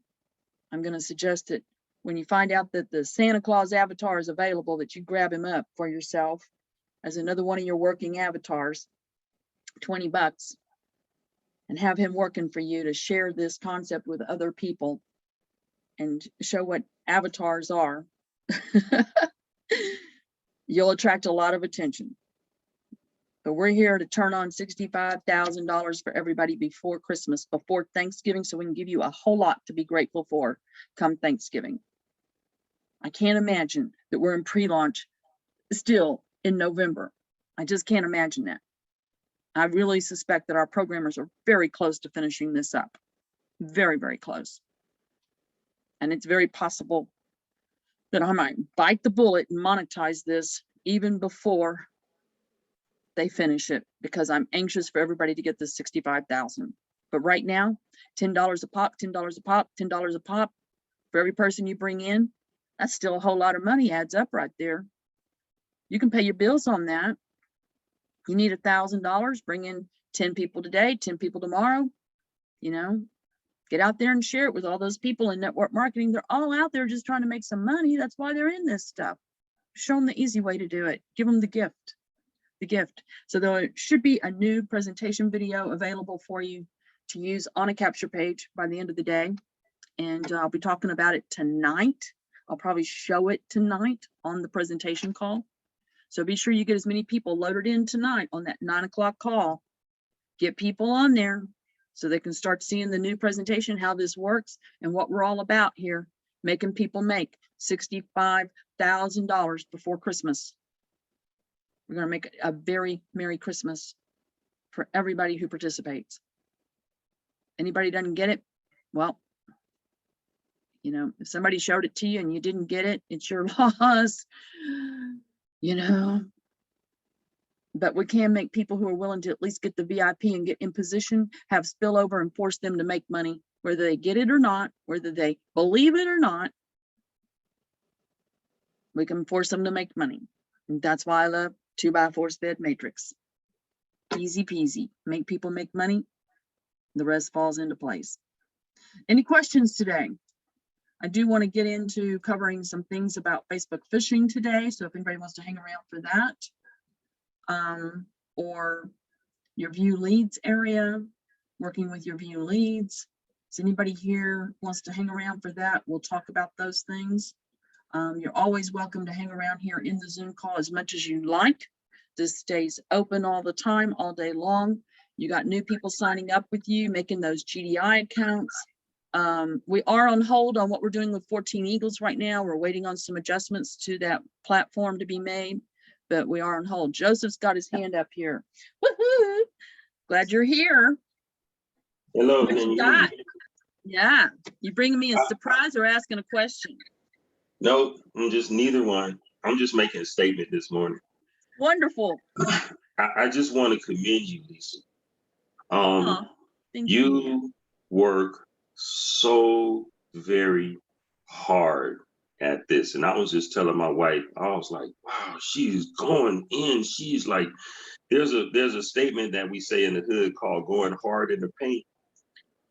I'm gonna suggest that when you find out that the Santa Claus avatar is available, that you grab him up for yourself as another one of your working avatars, $20, and have him working for you to share this concept with other people and show what avatars are. You'll attract a lot of attention. But we're here to turn on $65,000 for everybody before Christmas, before Thanksgiving, so we can give you a whole lot to be grateful for come Thanksgiving. I can't imagine that we're in pre-launch still in November. I just can't imagine that. I really suspect that our programmers are very close to finishing this up. Very, very close. And it's very possible that I might bite the bullet and monetize this even before they finish it, because I'm anxious for everybody to get this 65,000. But right now, $10 a pop, $10 a pop, $10 a pop for every person you bring in. That's still a whole lot of money, adds up right there. You can pay your bills on that. You need $1,000, bring in 10 people today, 10 people tomorrow, you know, get out there and share it with all those people in network marketing. They're all out there just trying to make some money. That's why they're in this stuff. Show them the easy way to do it. Give them the gift. So there should be a new presentation video available for you to use on a capture page by the end of the day. And I'll be talking about it tonight. I'll probably show it tonight on the presentation call. So be sure you get as many people loaded in tonight on that 9 o'clock call. Get people on there so they can start seeing the new presentation, how this works and what we're all about here, making people make $65,000 before Christmas. We're going to make a very Merry Christmas for everybody who participates. Anybody doesn't get it? Well, you know, if somebody showed it to you and you didn't get it, it's your loss, you know. But we can make people who are willing to at least get the VIP and get in position, have spillover and force them to make money, whether they get it or not, whether they believe it or not. We can force them to make money. And that's why I love 2x4 SPED matrix. Easy peasy. Make people make money. The rest falls into place. Any questions today? I do want to get into covering some things about Facebook phishing today. So if anybody wants to hang around for that, or your view leads area, working with your view leads. Does anybody here wants to hang around for that? We'll talk about those things. You're always welcome to hang around here in the Zoom call as much as you like. This stays open all the time, all day long. You got new people signing up with you, making those GDI accounts. We are on hold on what we're doing with 14 Eagles right now. We're waiting on some adjustments to that platform to be made, but we are on hold. Joseph's got his hand up here. Woohoo! Glad you're here. Hello. What you got? Yeah, you bringing me a surprise or asking a question? No, I'm just neither one. I'm just making a statement this morning. Wonderful. I just want to commend you, Lisa. Thank you. You work so very hard at this. And I was just telling my wife, I was like, wow, she's going in. She's like, there's a statement that we say in the hood called going hard in the paint.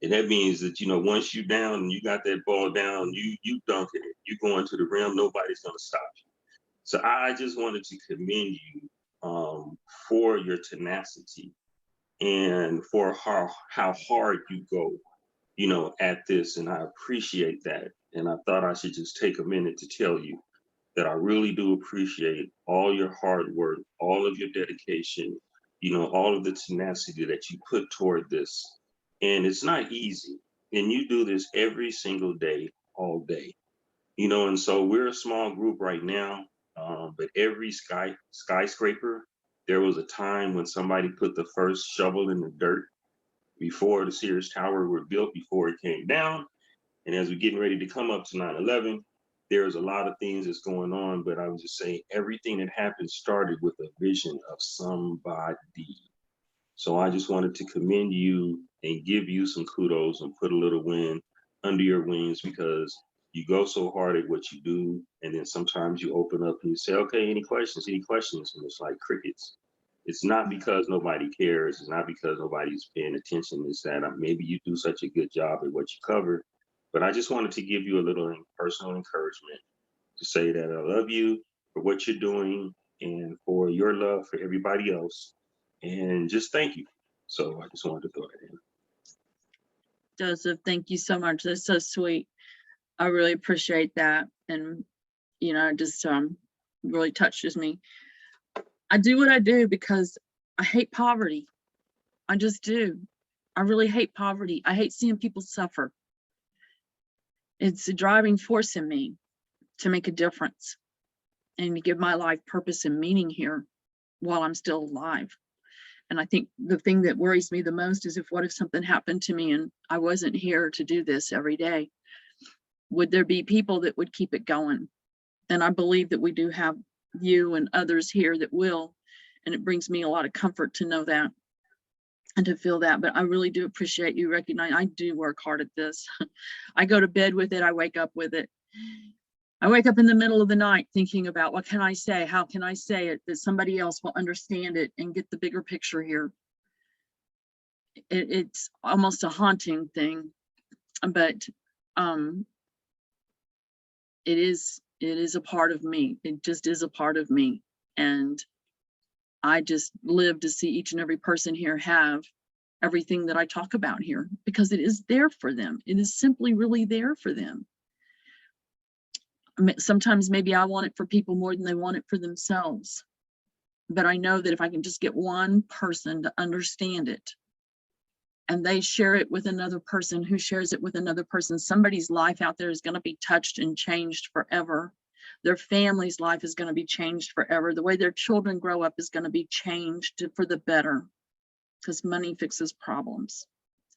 And that means that, you know, once you down and you got that ball down, you dunking it. You going to the rim, nobody's gonna stop you. So I just wanted to commend you for your tenacity and for how hard you go, you know, at this. And I appreciate that. And I thought I should just take a minute to tell you that I really do appreciate all your hard work, all of your dedication, you know, all of the tenacity that you put toward this. And it's not easy. And you do this every single day, all day, you know. And so we're a small group right now, but every skyscraper, there was a time when somebody put the first shovel in the dirt before the Sears Tower were built, before it came down. And as we're getting ready to come up to 9/11, there's a lot of things that's going on, but I was just saying everything that happened started with a vision of somebody. So I just wanted to commend you and give you some kudos and put a little wind under your wings, because you go so hard at what you do, and then sometimes you open up and you say, okay, any questions, and it's like crickets. It's not because nobody cares. It's not because nobody's paying attention. It's that maybe you do such a good job at what you cover. But I just wanted to give you a little personal encouragement to say that I love you for what you're doing and for your love for everybody else. And just thank you. So I just wanted to throw that in. Joseph, thank you so much. That's so sweet. I really appreciate that. And, you know, it just really touches me. I do what I do because I hate poverty. I just do. I really hate poverty. I hate seeing people suffer. It's a driving force in me to make a difference and to give my life purpose and meaning here while I'm still alive. And I think the thing that worries me the most is what if something happened to me and I wasn't here to do this every day? Would there be people that would keep it going? And I believe that we do have you and others here that will, and it brings me a lot of comfort to know that and to feel that. But I really do appreciate you recognizing I do work hard at this. I go to bed with it. I wake up with it. I wake up in the middle of the night thinking about what can I say? How can I say it that somebody else will understand it and get the bigger picture here? It's almost a haunting thing, but it is a part of me. It just is a part of me. And I just live to see each and every person here have everything that I talk about here, because it is there for them. It is simply really there for them. Sometimes maybe I want it for people more than they want it for themselves. But I know that if I can just get one person to understand it, and they share it with another person who shares it with another person, somebody's life out there is going to be touched and changed forever. Their family's life is going to be changed forever. The way their children grow up is going to be changed for the better, because money fixes problems.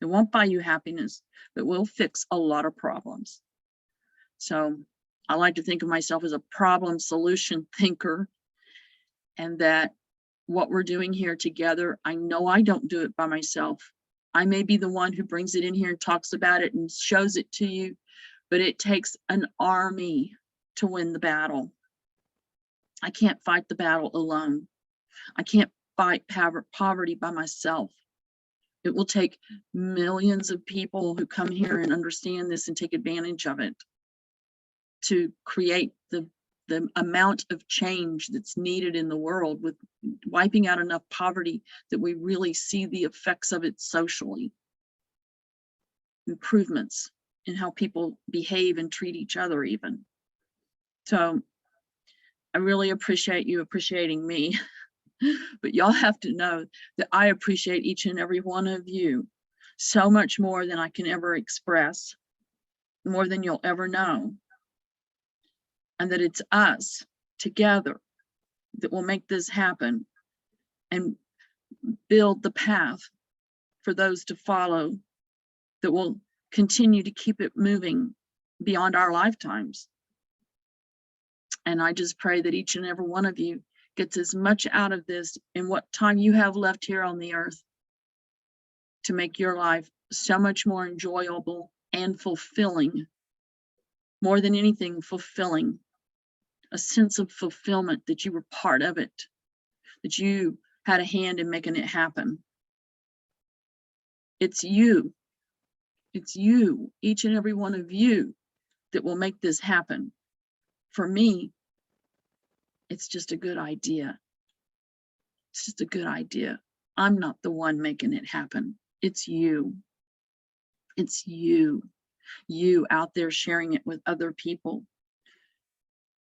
It won't buy you happiness, but will fix a lot of problems. So I like to think of myself as a problem solution thinker, and that what we're doing here together, I know I don't do it by myself. I may be the one who brings it in here and talks about it and shows it to you, but it takes an army to win the battle. I can't fight the battle alone. I can't fight poverty by myself. It will take millions of people who come here and understand this and take advantage of it to create the amount of change that's needed in the world, with wiping out enough poverty that we really see the effects of it socially. Improvements in how people behave and treat each other even. So I really appreciate you appreciating me, but y'all have to know that I appreciate each and every one of you so much more than I can ever express, more than you'll ever know. And that it's us together that will make this happen and build the path for those to follow that will continue to keep it moving beyond our lifetimes. And I just pray that each and every one of you gets as much out of this in what time you have left here on the earth to make your life so much more enjoyable and fulfilling. More than anything, fulfilling. A sense of fulfillment that you were part of it, that you had a hand in making it happen. It's you, each and every one of you that will make this happen. For me, it's just a good idea. It's just a good idea. I'm not the one making it happen. It's you. It's you out there sharing it with other people.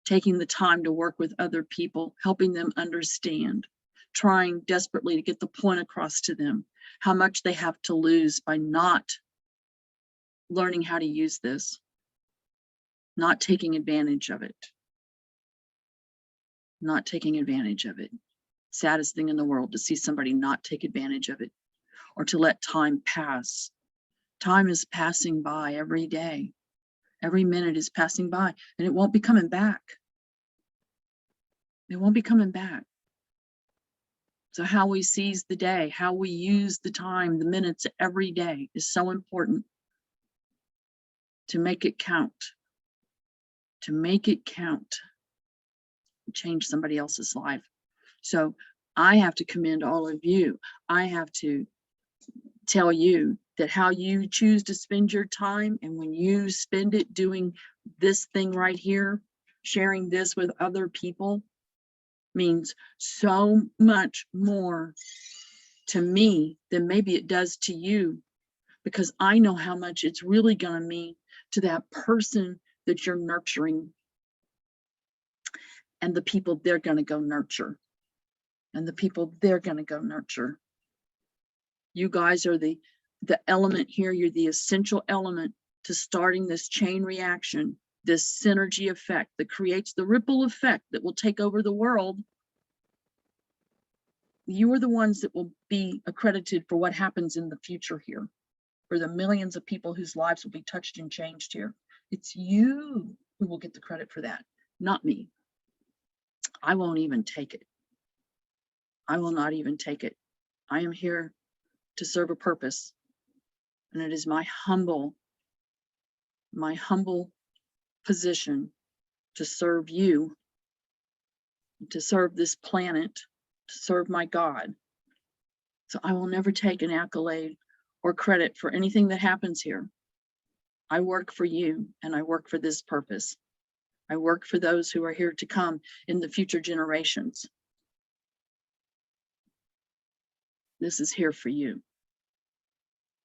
Taking the time to work with other people, helping them understand, trying desperately to get the point across to them, how much they have to lose by not learning how to use this, not taking advantage of it. Not taking advantage of it. Saddest thing in the world to see somebody not take advantage of it, or to let time pass. Time is passing by every day. Every minute is passing by and it won't be coming back. It won't be coming back. So how we seize the day, how we use the time, the minutes every day is so important to make it count, to make it count, change somebody else's life. So I have to commend all of you. I have to tell you that how you choose to spend your time, and when you spend it doing this thing right here, sharing this with other people, means so much more to me than maybe it does to you, because I know how much it's really going to mean to that person that you're nurturing and the people they're going to go nurture and the people they're going to go nurture. You guys are the element here. You're the essential element to starting this chain reaction, this synergy effect that creates the ripple effect that will take over the world. You are the ones that will be accredited for what happens in the future here, for the millions of people whose lives will be touched and changed here. It's you who will get the credit for that, not me. I won't even take it. I will not even take it. I am here to serve a purpose. And it is my humble position to serve you, to serve this planet, to serve my God. So I will never take an accolade or credit for anything that happens here. I work for you and I work for this purpose. I work for those who are here to come in the future generations. This is here for you.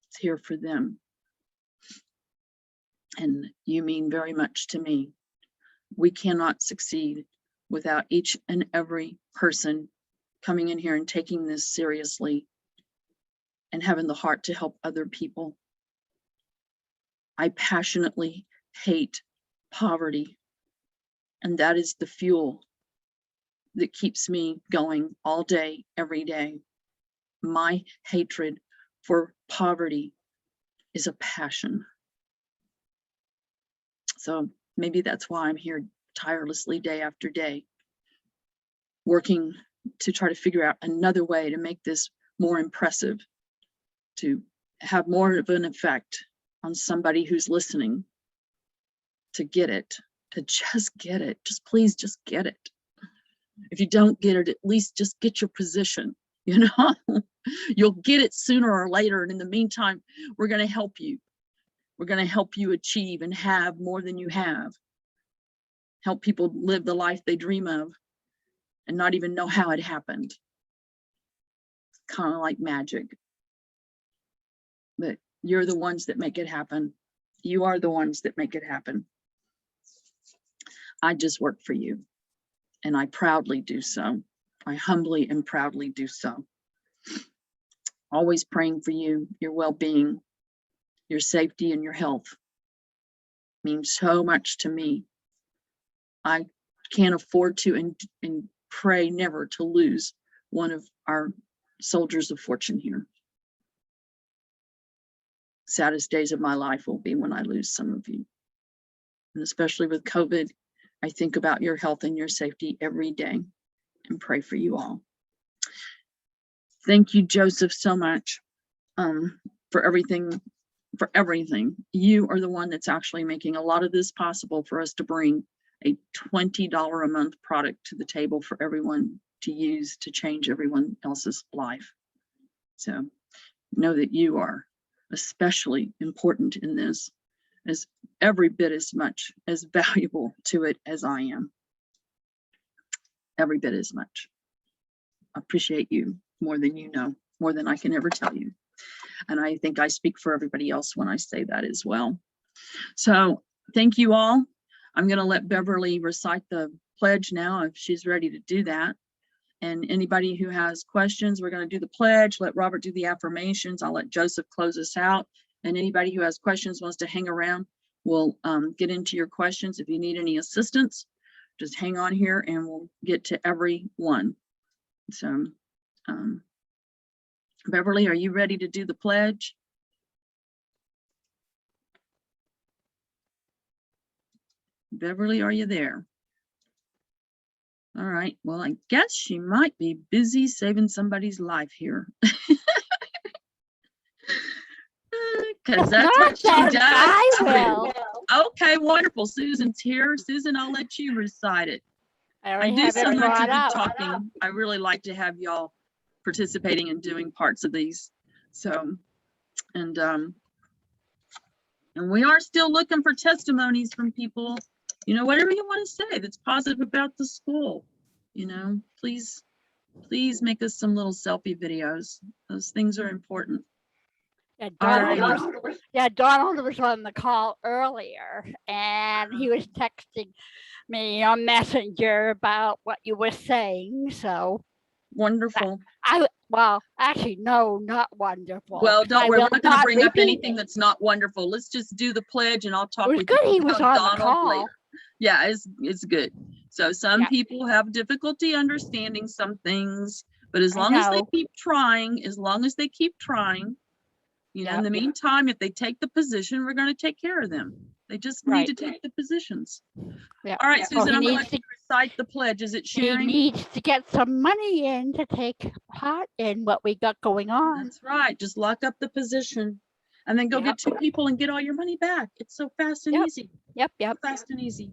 It's here for them. And you mean very much to me. We cannot succeed without each and every person coming in here and taking this seriously and having the heart to help other people. I passionately hate poverty, and that is the fuel that keeps me going all day, every day. My hatred for poverty is a passion. So maybe that's why I'm here tirelessly day after day, working to try to figure out another way to make this more impressive, to have more of an effect on somebody who's listening, to get it, to just get it. Just please just get it. If you don't get it, at least just get your position, you know? You'll get it sooner or later. And in the meantime, we're going to help you. We're going to help you achieve and have more than you have. Help people live the life they dream of and not even know how it happened. Kind of like magic. But you're the ones that make it happen. You are the ones that make it happen. I just work for you, and I proudly do so. I humbly and proudly do so. Always praying for you, your well-being, your safety, and your health means so much to me. I can't afford to and pray never to lose one of our soldiers of fortune here. Saddest days of my life will be when I lose some of you. And especially with COVID, I think about your health and your safety every day and pray for you all. Thank you, Joseph, so much for everything. You are the one that's actually making a lot of this possible for us to bring a $20 a month product to the table for everyone to use to change everyone else's life. So know that you are especially important in this, as every bit as much as valuable to it as I am. Every bit as much. I appreciate you more than you know, more than I can ever tell you. And I think I speak for everybody else when I say that as well. So thank you all. I'm going to let Beverly recite the pledge now if she's ready to do that. And anybody who has questions, we're going to do the pledge, let Robert do the affirmations. I'll let Joseph close us out. And anybody who has questions, wants to hang around, we'll get into your questions. If you need any assistance, just hang on here and we'll get to everyone. So Beverly, are you ready to do the pledge? Beverly, are you there? All right, well, I guess she might be busy saving somebody's life here. Because that's what she Nonsense, does. I too. will. Okay, wonderful. Susan's here. Susan, I'll let you recite it. I I already do have so it much of brought the up. talking. I really like to have y'all participating and doing parts of these. So, and we are still looking for testimonies from people, you know, whatever you want to say that's positive about the school, you know, please make us some little selfie videos. Those things are important. Yeah, Alrighty. Donald was on the call earlier and he was texting me on Messenger about what you were saying. So Wonderful. well, actually, no, not wonderful. Well, don't I worry, we're will not going to bring up repeat anything it. that's not wonderful. Let's just do the pledge and I'll talk It was with good you he was about on the Donald call. later. Yeah, it's good. So some Yeah. people have difficulty understanding some things, but as I long as they know. keep trying, you know, in the meantime, if they take the position, we're going to take care of them. They just need to take the positions. Yeah. All right, Well, Susan, he I'm going needs to recite the pledge. Is it He sharing? needs to get some money in to take part in what we got going on. That's right. Just lock up the position and then go get 2 people and get all your money back. It's so fast and easy. Yep. Fast and easy.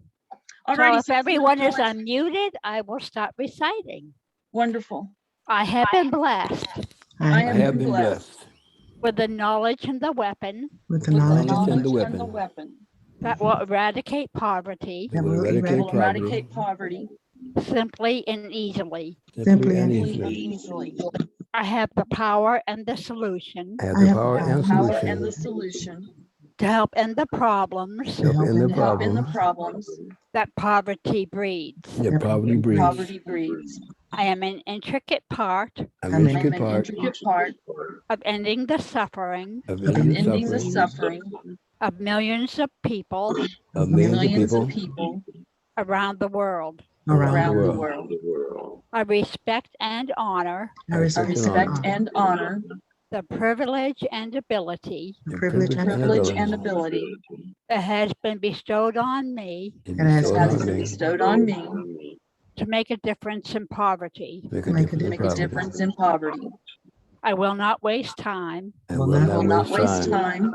So Alrighty, if Susan, everyone is go ahead. unmuted, I will start reciting. Wonderful. I have been blessed I I have been blessed with the knowledge and the weapon with the with the knowledge knowledge and the and the weapon that will eradicate poverty that will will eradicate eradicate poverty simply and easily. simply and simply and easily. easily. I have the power and the solution have I the have power the and Power and the solution solution to help end the problems to help in the to help in the problems problems that poverty breeds. that poverty breeds. poverty breeds. I am an intricate part I'm I'm an I'm intricate an part intricate part of ending the suffering of of ending ending the the suffering suffering of millions of people of millions of people people around the world. around the world. world. I respect and honor I I respect respect and honor the privilege and ability the privilege privilege and privilege ability and ability that has been bestowed on me is And has bestowed that been has on been me bestowed on me to make a difference in poverty. to make to a make a to difference make a in poverty. difference in poverty. I will not waste time. I will will not I will not not waste time.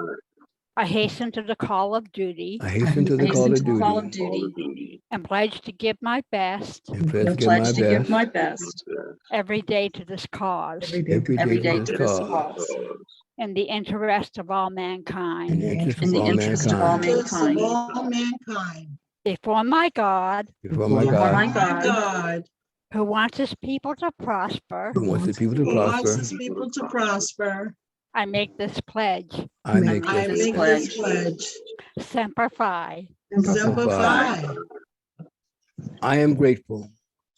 I hasten to the call of duty I hasten to I the hasten call to the call of of duty duty and pledge to give my best and pledge to give pledge my to give my best best every day to this cause every day every every day day to to this this cause cause in the interest of all in mankind. the interest in of the all interest of all mankind. mankind. Before my God, Before my Before my God, God, who wants his people to prosper, who wants the people to Who wants prosper, his people to prosper. I make this pledge. I Make make I this make pledge. this pledge. Semper Fi. Semper Fi. I am grateful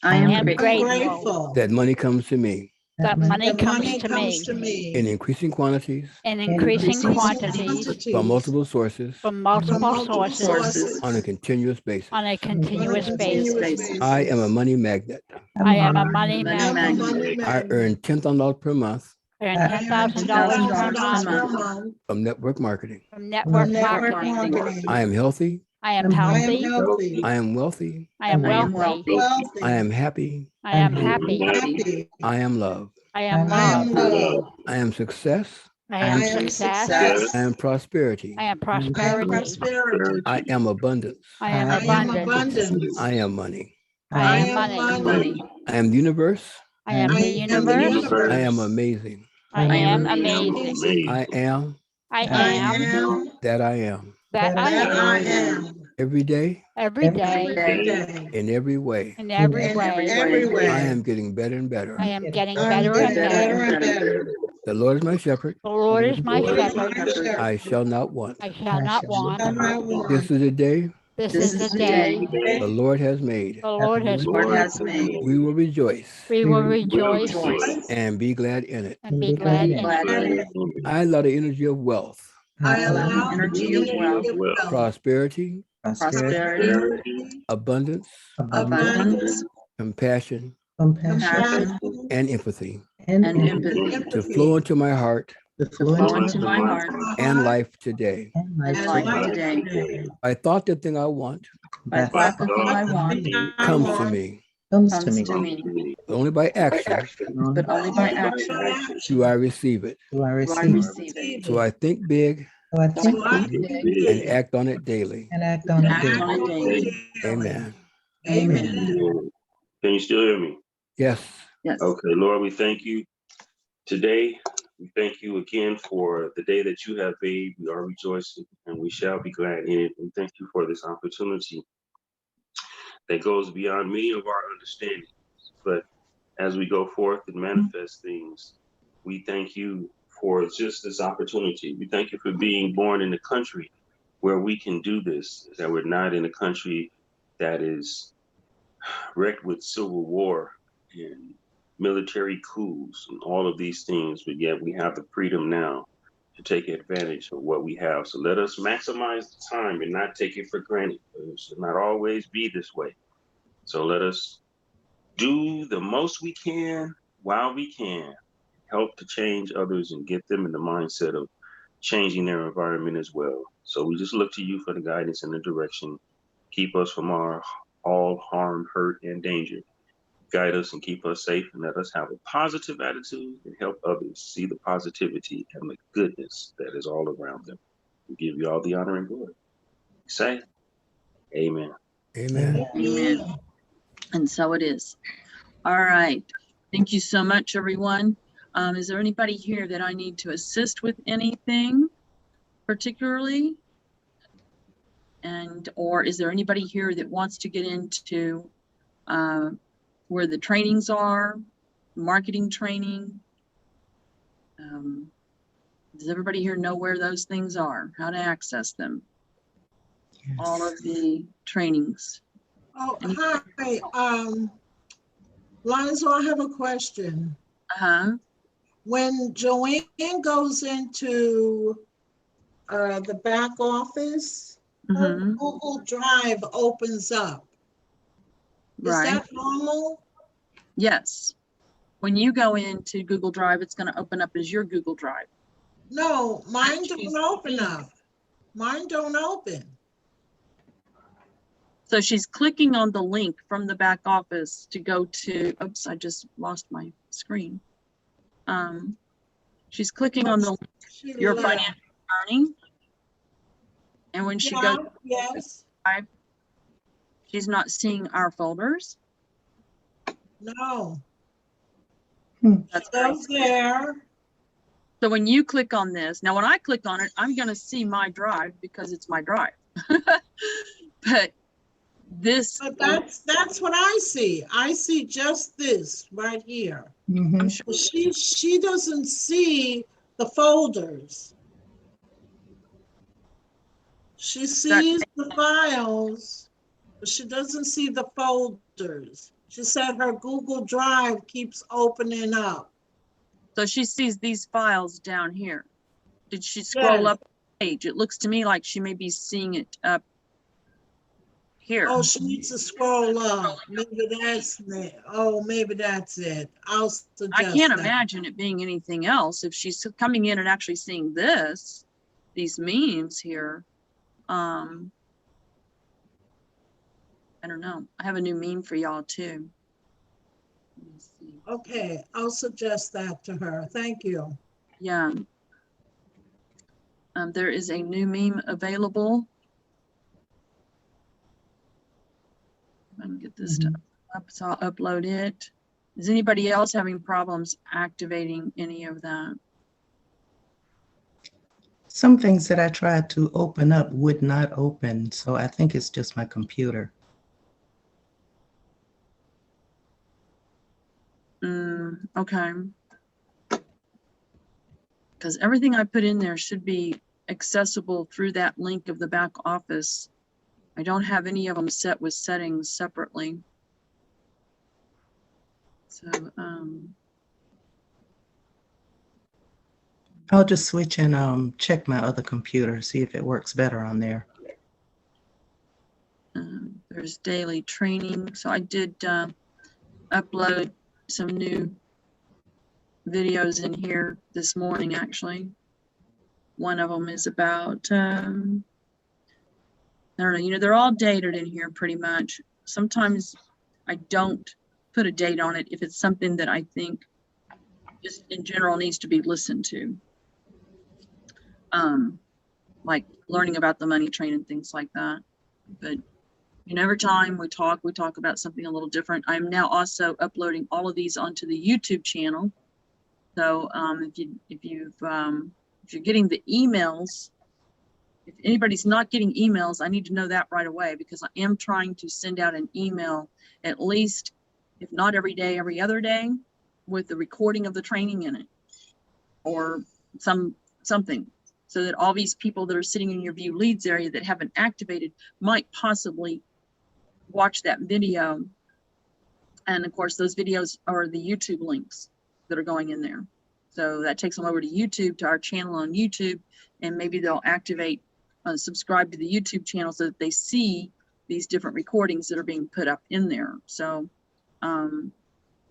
I I am am I'm grateful grateful that money comes to me that money that comes money to comes to me in me increasing quantities in increasing increasing quantities from multiple sources from multiple multiple sources sources on a continuous basis. on a on a continuous continuous basis. basis. I am a money magnet. I am a money Money I am a magnet. magnet. money I magnet. earn $10,000 per month Earn I earn $10,000 $10,000 per per month per month month from network marketing. from network network marketing. marketing. I am healthy. I am I am healthy. healthy. I am wealthy. I am I am wealthy. wealthy. I am happy. I am happy. Happy. I am loved. I am I am loved. loved. I am success. I am I am success. success. I am prosperity. I am I am prosperity. prosperity. I am abundance. I am I am abundance. abundance. I am money. I I am am money. money. I am the universe. I am the I am the universe. universe. I am amazing. I I am am amazing. amazing. I am I I am am that I am. that I that I am am. Every day, every day Every day. in every way, in every In way. every way. I am getting better and better. I am getting I'm better and getting better better. and better. The Lord is my shepherd. The Lord is my Lord is shepherd. my shepherd. I shall not want. I shall not want. Shall not want. This is a day This This is the is the day day the Lord has made. the Lord has Lord made. has made. We will rejoice We will rejoice Rejoice and be glad in it. and be glad in glad it. in it. I allow the energy of wealth, I allow allow the energy of wealth, prosperity, prosperity, abundance, abundance, compassion, compassion, and empathy and empathy to flow into my heart flow into my heart and life today. and life today. I thought the thing I want By That's flap of my wand, Comes to me. comes comes to me. to me, Only by action but only by action do I receive it. Do I do I receive? receive it. So I think big So I So think I big think Big. and act on it daily. and act on and it act daily. on it daily. Amen. Amen. Can you still hear me? Yes. Yes. Okay, Lord, we thank you today. We thank you again for the day that you have made. We are rejoicing and we shall be glad in it. We thank you for this opportunity that goes beyond many of our understandings. But as we go forth and manifest things, we thank you for just this opportunity. We thank you for being born in a country where we can do this, that we're not in a country that is wrecked with civil war and military coups and all of these things, but yet we have the freedom now to take advantage of what we have. So let us maximize the time and not take it for granted. It should not always be this way. So let us do the most we can while we can, help to change others and get them in the mindset of changing their environment as well. So we just look to you for the guidance and the direction. Keep us from all harm, hurt, and danger. Guide us and keep us safe, and let us have a positive attitude and help others see the positivity and the goodness that is all around them. We give you all the honor and glory. Say, amen. Amen. Amen. And so it is. All right. Thank you so much, everyone. Is there anybody here that I need to assist with anything particularly? Or is there anybody here that wants to get into where the trainings are, marketing training? Does everybody here know where those things are, how to access them? All of the trainings. Oh, hi. Lonzo, I have a question. Uh-huh. When Joanne goes into the back office, her Mhm. Google Drive opens up. Is Right. that normal? Yes. When you go into Google Drive, it's going to open up as your Google Drive. No, mine She's- don't open up. Mine don't open. So she's clicking on the link from the back office to go to, oops, I just lost my screen. She's clicking on the She your left. financial earning. And when she Yeah, goes, yes, she's not seeing our folders. no. That's great. Still there. So when you click on this, now when I click on it, I'm going to see my drive because it's my drive. But this, But that's what I see. I see just this right here. I'm sure, But she doesn't see the folders. She sees the files, but she doesn't see the folders. She said her Google Drive keeps opening up. so she sees these files down here. Did she scroll Yes. up the page? It looks to me like she may be seeing it up here. Oh, she needs to scroll up. Maybe that's it. Oh, maybe that's it. I'll suggest I can't that. imagine it being anything else. If she's coming in and actually seeing this, these memes here, I don't know. I have a new meme for y'all too. Let me see. Okay, I'll suggest that to her. Thank you. Yeah. There is a new meme available. If I can get this stuff up, so I'll upload it. Is anybody else having problems activating any of that? Some things that I tried to open up would not open, so I think it's just my computer. Okay. Because everything I put in there should be accessible through that link of the back office. I don't have any of them set with settings separately. So, I'll just switch and check my other computer, see if it works better on there. there's daily training. So I did upload some new videos in here this morning, actually. One of them is about I don't know, they're all dated in here pretty much. Sometimes I don't put a date on it if it's something that I think just in general needs to be listened to. Like learning about the money train and things like that. But every time we talk about something a little different. I'm now also uploading all of these onto the YouTube channel. So if you're getting the emails, if anybody's not getting emails, I need to know that right away, because I am trying to send out an email at least, if not every day, every other day, with the recording of the training in it, or something, so that all these people that are sitting in your view leads area that haven't activated might possibly watch that video. And of course, those videos are the YouTube links that are going in there. So that takes them over to YouTube, to our channel on YouTube, and maybe they'll activate, subscribe to the YouTube channel so that they see these different recordings that are being put up in there. So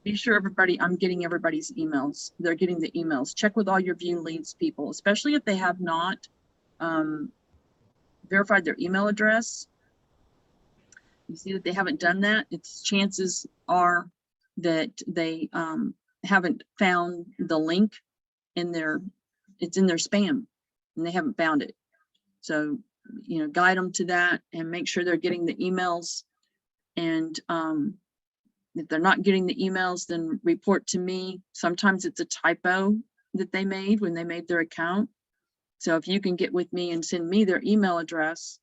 be sure I'm getting everybody's emails. They're getting the emails. Check with all your view leads people, especially if they have not verified their email address. You see that they haven't done that, it's chances are that they haven't found the link it's in their spam and they haven't found it. So, guide them to that and make sure they're getting the emails. And if they're not getting the emails, then report to me. Sometimes it's a typo that they made when they made their account. So if you can get with me and send me their email address,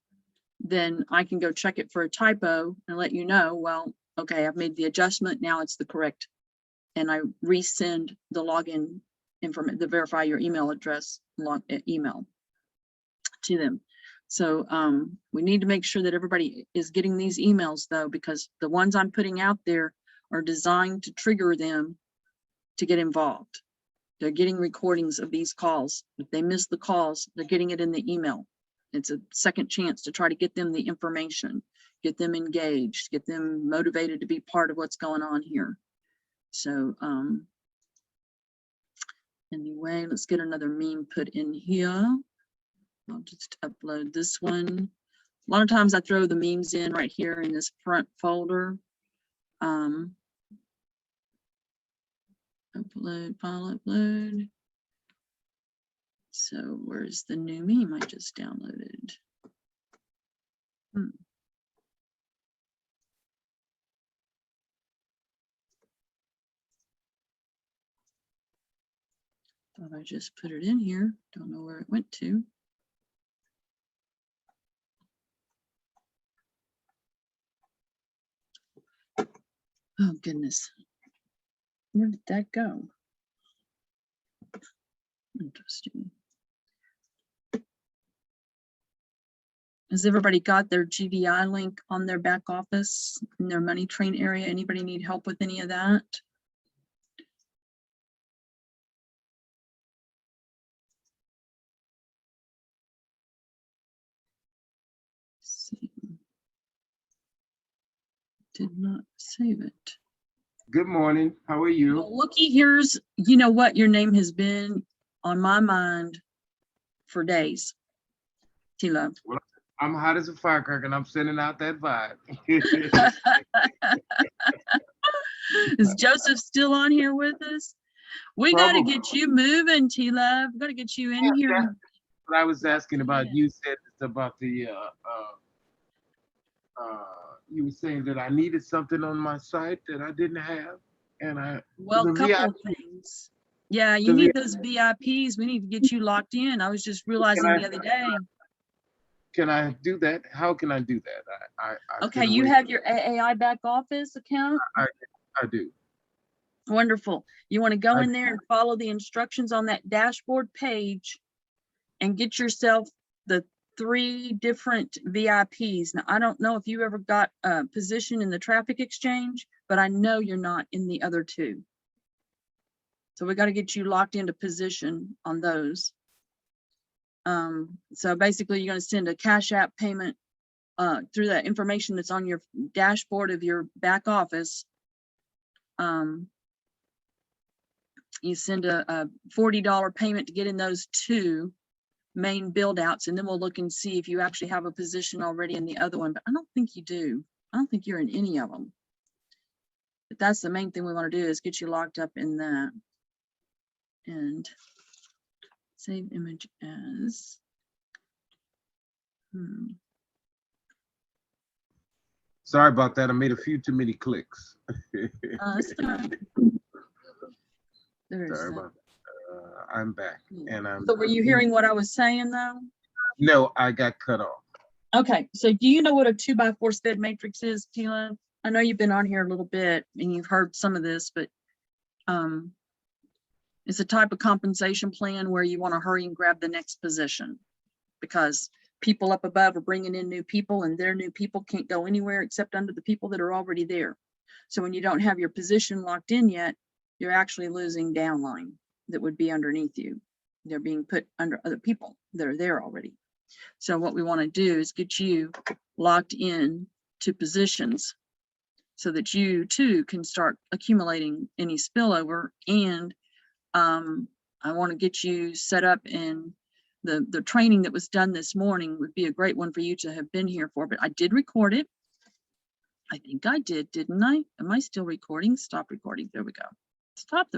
then I can go check it for a typo and let you know, well, okay, I've made the adjustment, now it's the correct. And I resend the login information, the verify your email address email to them. So we need to make sure that everybody is getting these emails though, because the ones I'm putting out there are designed to trigger them to get involved. They're getting recordings of these calls. If they miss the calls, they're getting it in the email. It's a second chance to try to get them the information, get them engaged, get them motivated to be part of what's going on here. So anyway, let's get another meme put in here. I'll just upload this one. A lot of times I throw the memes in right here in this front folder. Upload, file upload. So where's the new meme I just downloaded? Thought I just put it in here. Don't know where it went to. Oh goodness. Where did that go? Interesting. Has everybody got their GDI link on their back office in their money train area? Anybody need help with any of that? Let's see. Did not save it. Good morning. How are you? Well, looky, here's, you know what, your name has been on my mind for days. T-Love. Well, I'm hot as a firecracker and I'm sending out that vibe. Is Joseph still on here with us? We got to get you moving, T-Love. We got to get you in here. That's what I was asking about. You said it's about the, you were saying that I needed something on my site that I didn't have. And Well, a couple of things. Yeah, you need those VIPs. We need to get you locked in. I was just realizing the other day. Can I do that? How can I do that? Okay, you have your AAI back office account? I do. Wonderful. You want to go in there and follow the instructions on that dashboard page and get yourself the 3 different VIPs. Now, I don't know if you ever got a position in the traffic exchange, but I know you're not in the other 2. So we got to get you locked into position on those. So basically you're going to send a Cash App payment through that information that's on your dashboard of your back office. You send a $40 payment to get in those 2 main build outs, and then we'll look and see if you actually have a position already in the other one, but I don't think you do. I don't think you're in any of them. But that's the main thing we want to do is get you locked up in that. And save image as. Sorry about that. I made a few too many clicks. It's fine. There's Sorry that. about that. I'm back, and I'm. So were you hearing what I was saying though? No, I got cut off. Okay, so do you know what a 2x4 SPED matrix is, Tila? I know you've been on here a little bit and you've heard some of this, but it's a type of compensation plan where you want to hurry and grab the next position because people up above are bringing in new people and their new people can't go anywhere except under the people that are already there. So when you don't have your position locked in yet, you're actually losing downline that would be underneath you. They're being put under other people that are there already. So what we want to do is get you locked in to positions so that you too can start accumulating any spillover. And I want to get you set up in the training that was done this morning would be a great one for you to have been here for, but I did record it. I think I did, didn't I? Am I still recording? Stop recording. There we go. Stop the